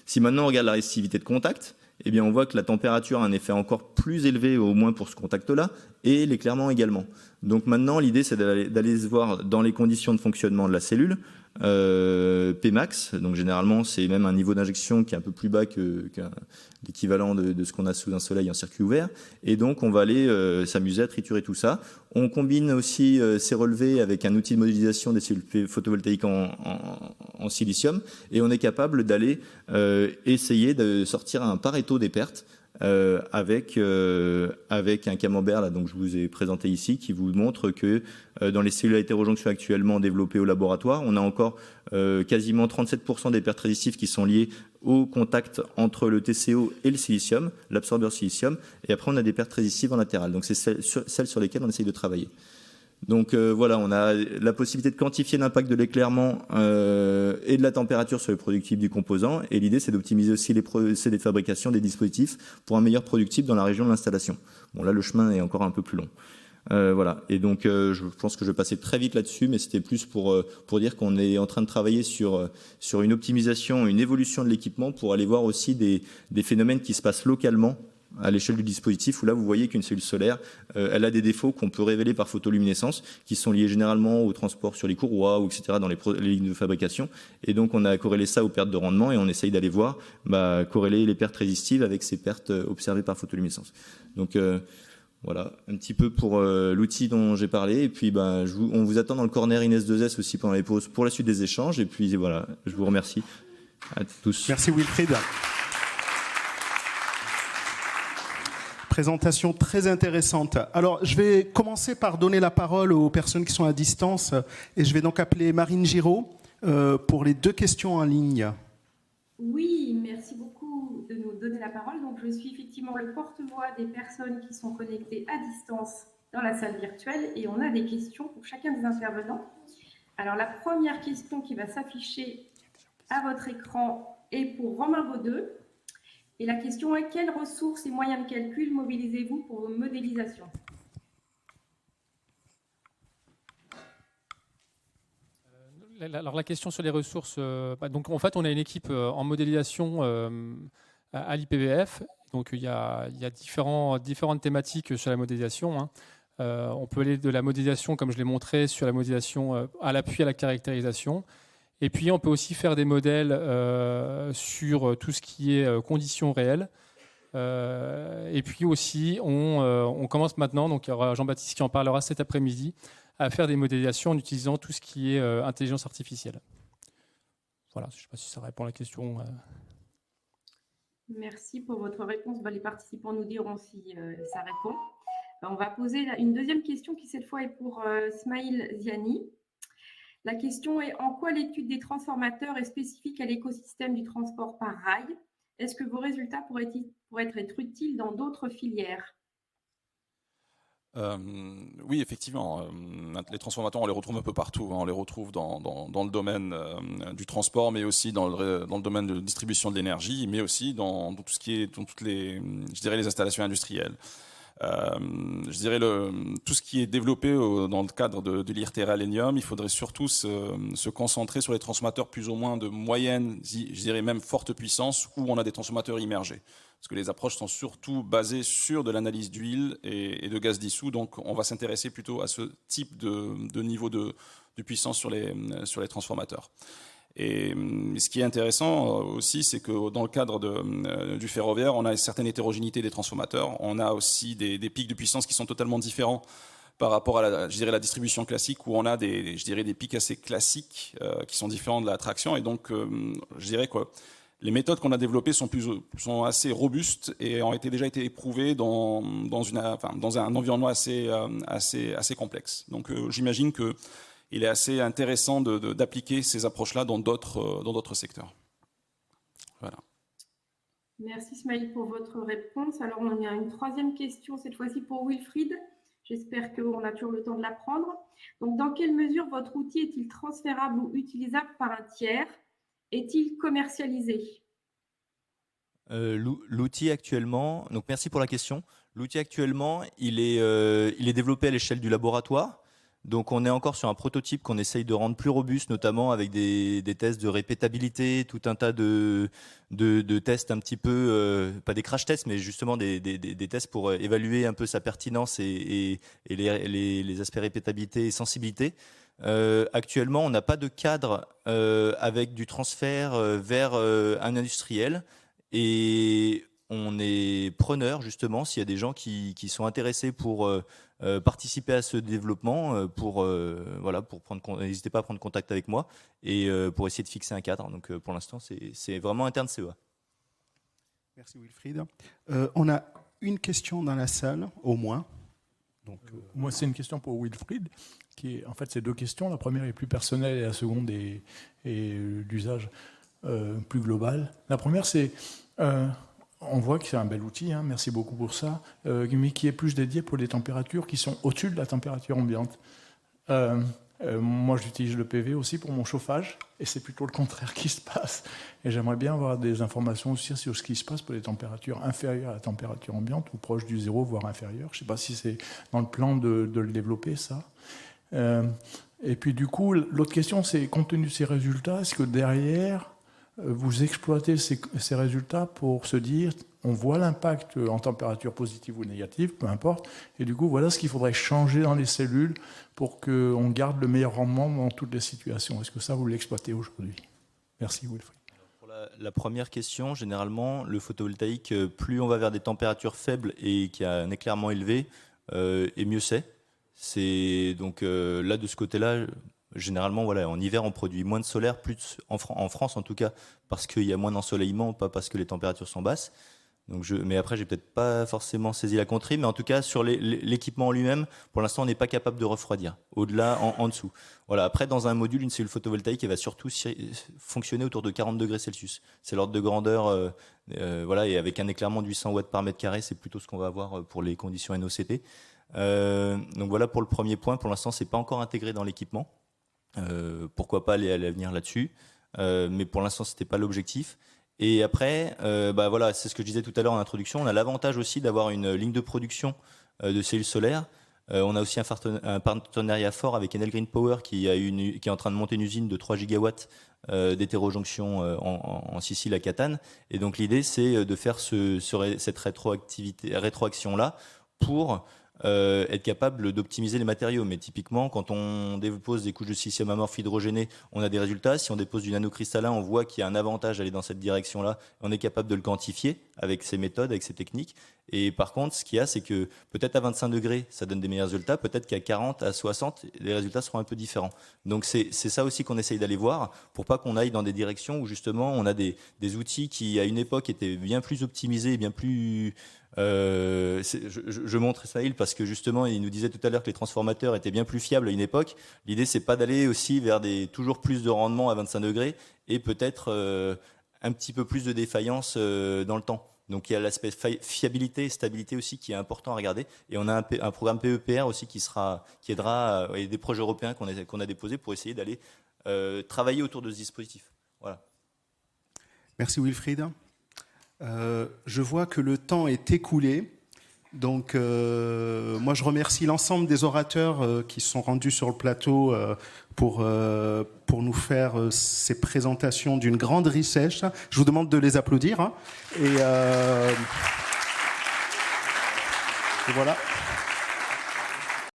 [SPEAKER 10] Si maintenant on regarde la résistivité de contact, eh bien on voit que la température a un effet encore plus élevé, au moins pour ce contact-là, et l'éclairement également. Donc maintenant l'idée c'est d'aller se voir dans les conditions de fonctionnement de la cellule. Pmax, donc généralement c'est même un niveau d'injection qui est un peu plus bas que l'équivalent de ce qu'on a sous un soleil en circuit ouvert, et donc on va aller s'amuser à triturer tout ça. On combine aussi ces relevés avec un outil de modélisation des cellules photovoltaïques en silicium, et on est capable d'aller essayer de sortir un Pareto des pertes avec un camembert là, donc je vous ai présenté ici, qui vous montre que dans les cellules à hétérojonction actuellement développées au laboratoire, on a encore quasiment 37% des pertes résistives qui sont liées au contact entre le TCO et le silicium, l'absorbeur silicium, et après on a des pertes résistives en latéral. Donc c'est celles sur lesquelles on essaye de travailler. Donc voilà, on a la possibilité de quantifier l'impact de l'éclairement et de la température sur le productible du composant. Et l'idée, c'est d'optimiser aussi les procédés de fabrication des dispositifs pour un meilleur productible dans la région de l'installation. Bon, là, le chemin est encore un peu plus long. Voilà. Et donc, je pense que je vais passer très vite là-dessus, mais c'était plus pour dire qu'on est en train de travailler sur une optimisation, une évolution de l'équipement pour aller voir aussi des phénomènes qui se passent localement à l'échelle du dispositif, où là vous voyez qu'une cellule solaire, elle a des défauts qu'on peut révéler par photoluminescence, qui sont liés généralement au transport sur les courroies, ou etc., dans les lignes de fabrication. Et donc on a corrélé ça aux pertes de rendement, et on essaye d'aller voir, corréler les pertes résistives avec ces pertes observées par photoluminescence. Donc voilà, un petit peu pour l'outil dont j'ai parlé. Et puis on vous attend dans le corner Inès 2S aussi pendant les pauses pour la suite des échanges. Et puis voilà, je vous remercie à tous.
[SPEAKER 4] Merci Wilfried. Présentation très intéressante. Alors, je vais commencer par donner la parole aux personnes qui sont à distance, et je vais donc appeler Marine Giraud pour les 2 questions en ligne.
[SPEAKER 11] Oui, merci beaucoup de nous donner la parole. Donc, je suis effectivement le porte-voix des personnes qui sont connectées à distance dans la salle virtuelle, et on a des questions pour chacun des intervenants. Alors, la première question qui va s'afficher à votre écran est pour Romain Baudeux. Et la question est, quelles ressources et moyens de calcul mobilisez-vous pour vos modélisations?
[SPEAKER 6] Alors la question sur les ressources, donc en fait on a une équipe en modélisation à l'IPVF, donc il y a différentes thématiques sur la modélisation. Hein. On peut aller de la modélisation, comme je l'ai montré, sur la modélisation à l'appui à la caractérisation. Et puis, on peut aussi faire des modèles sur tout ce qui est conditions réelles. Et puis aussi, on commence maintenant, donc il y aura Jean-Baptiste qui en parlera cet après-midi, à faire des modélisations en utilisant tout ce qui est intelligence artificielle. Voilà, je ne sais pas si ça répond à la question.
[SPEAKER 11] Merci pour votre réponse. Les participants nous diront si ça répond. On va poser une deuxième question qui, cette fois, est pour Smaïl Ziani. La question est, en quoi l'étude des transformateurs est spécifique à l'écosystème du transport par rail? Est-ce que vos résultats pourraient être utiles dans d'autres filières?
[SPEAKER 7] Oui, effectivement. Les transformateurs, on les retrouve un peu partout. On les retrouve dans le domaine du transport, mais aussi dans le domaine de distribution de l'énergie, mais aussi dans tout ce qui est, dans toutes les, je dirais, les installations industrielles. Je dirais tout ce qui est développé dans le cadre de l'IRT Ralenium, il faudrait surtout se concentrer sur les transformateurs plus ou moins de moyenne, je dirais même forte puissance, où on a des transformateurs immergés. Parce que les approches sont surtout basées sur de l'analyse d'huile et de gaz dissous, donc on va s'intéresser plutôt à ce type de niveau de puissance sur les transformateurs. Et ce qui est intéressant aussi, c'est que dans le cadre du ferroviaire, on a une certaine hétérogénéité des transformateurs. On a aussi des pics de puissance qui sont totalement différents par rapport à la distribution classique, où on a des pics assez classiques qui sont différents de la traction. Et donc, je dirais que les méthodes qu'on a développées sont assez robustes et ont déjà été éprouvées dans un environnement assez complexe. Donc, j'imagine que il est assez intéressant d'appliquer ces approches-là dans d'autres secteurs. Voilà.
[SPEAKER 11] Merci Smaïl pour votre réponse. Alors on a une troisième question, cette fois-ci pour Wilfried. J'espère qu'on a toujours le temps de la prendre. Donc, dans quelle mesure votre outil est-il transférable ou utilisable par un tiers? Est-il commercialisé?
[SPEAKER 10] L'outil actuellement, donc merci pour la question. L'outil actuellement, il est développé à l'échelle du laboratoire. Donc on est encore sur un prototype qu'on essaye de rendre plus robuste, notamment avec des tests de répétabilité, tout un tas de tests un petit peu, pas des crash tests, mais justement des tests pour évaluer un peu sa pertinence et les aspects répétabilité et sensibilité. Actuellement, on n'a pas de cadre avec du transfert vers un industriel, et on est preneur justement s'il y a des gens qui sont intéressés pour participer à ce développement, n'hésitez pas à prendre contact avec moi et pour essayer de fixer un cadre. Donc pour l'instant, c'est vraiment interne CEA.
[SPEAKER 4] Merci Wilfried. On a une question dans la salle, au moins.
[SPEAKER 12] Donc, moi, c'est une question pour Wilfried, en fait, c'est deux questions. La première est plus personnelle et la seconde est d'usage plus global. La première, c'est on voit que c'est un bel outil, hein, merci beaucoup pour ça, mais qui est plus dédié pour les températures qui sont au-dessus de la température ambiante. Moi, j'utilise le PV aussi pour mon chauffage, et c'est plutôt le contraire qui se passe. Et j'aimerais bien avoir des informations aussi sur ce qui se passe pour les températures inférieures à la température ambiante, ou proche du zéro, voire inférieure. Je ne sais pas si c'est dans le plan de le développer, ça. Et puis du coup, l'autre question, c'est, compte tenu de ces résultats, est-ce que derrière, vous exploitez ces résultats pour se dire, on voit l'impact en température positive ou négative, peu importe, et du coup, voilà ce qu'il faudrait changer dans les cellules pour qu'on garde le meilleur rendement dans toutes les situations. Est-ce que ça, vous l'exploitez aujourd'hui? Merci, Wilfried.
[SPEAKER 10] Pour la première question, généralement, le photovoltaïque, plus on va vers des températures faibles et qu'il y a un éclairement élevé, et mieux c'est. C'est donc là, de ce côté-là, généralement, voilà, en hiver, on produit moins de solaire, plus en France en tout cas, parce qu'il y a moins d'ensoleillement, pas parce que les températures sont basses. Donc mais après, j'ai peut-être pas forcément saisi la contrée, mais en tout cas, sur l'équipement en lui-même, pour l'instant, on n'est pas capable de refroidir. Au-delà, en dessous. Voilà. Après, dans un module, une cellule photovoltaïque, elle va surtout fonctionner autour de 40 degrés Celsius. C'est l'ordre de grandeur, voilà, et avec un éclairement de 800 watts par mètre carré, c'est plutôt ce qu'on va avoir pour les conditions NOCT. Donc voilà pour le premier point. Pour l'instant, c'est pas encore intégré dans l'équipement. Pourquoi pas aller à l'avenir là-dessus, mais pour l'instant c'était pas l'objectif. Et après, voilà, c'est ce que je disais tout à l'heure en introduction, on a l'avantage aussi d'avoir une ligne de production de cellules solaires. On a aussi un partenariat fort avec Enel Green Power qui est en train de monter une usine de 3 gigawatts d'hétérojonction en Sicile à Catane. Et donc l'idée c'est de faire cette rétroaction-là pour être capable d'optimiser les matériaux. Mais typiquement, quand on dépose des couches de silicium amorphe hydrogéné, on a des résultats. Si on dépose du nanocristallin, on voit qu'il y a un avantage à aller dans cette direction-là. On est capable de le quantifier avec ces méthodes, avec ces techniques. Et par contre, ce qu'il y a, c'est que peut-être à 25 degrés, ça donne des meilleurs résultats. Peut-être qu'à 40, à 60, les résultats seront un peu différents. Donc c'est ça aussi qu'on essaye d'aller voir pour pas qu'on aille dans des directions où justement on a des outils qui à une époque étaient bien plus optimisés, bien plus je montre Ismaël parce que justement il nous disait tout à l'heure que les transformateurs étaient bien plus fiables à une époque. L'idée c'est pas d'aller aussi vers toujours plus de rendement à 25 degrés et peut-être un petit peu plus de défaillance dans le temps. Donc il y a l'aspect fiabilité et stabilité aussi qui est important à regarder. Et on a un programme PEPR aussi qui aidera, et des projets européens qu'on a déposés pour essayer d'aller travailler autour de ce dispositif. Voilà.
[SPEAKER 4] Merci Wilfried. Je vois que le temps est écoulé. Donc moi je remercie l'ensemble des orateurs qui sont rendus sur le plateau pour nous faire ces présentations d'une grande richesse. Je vous demande de les applaudir. Hein. Et voilà.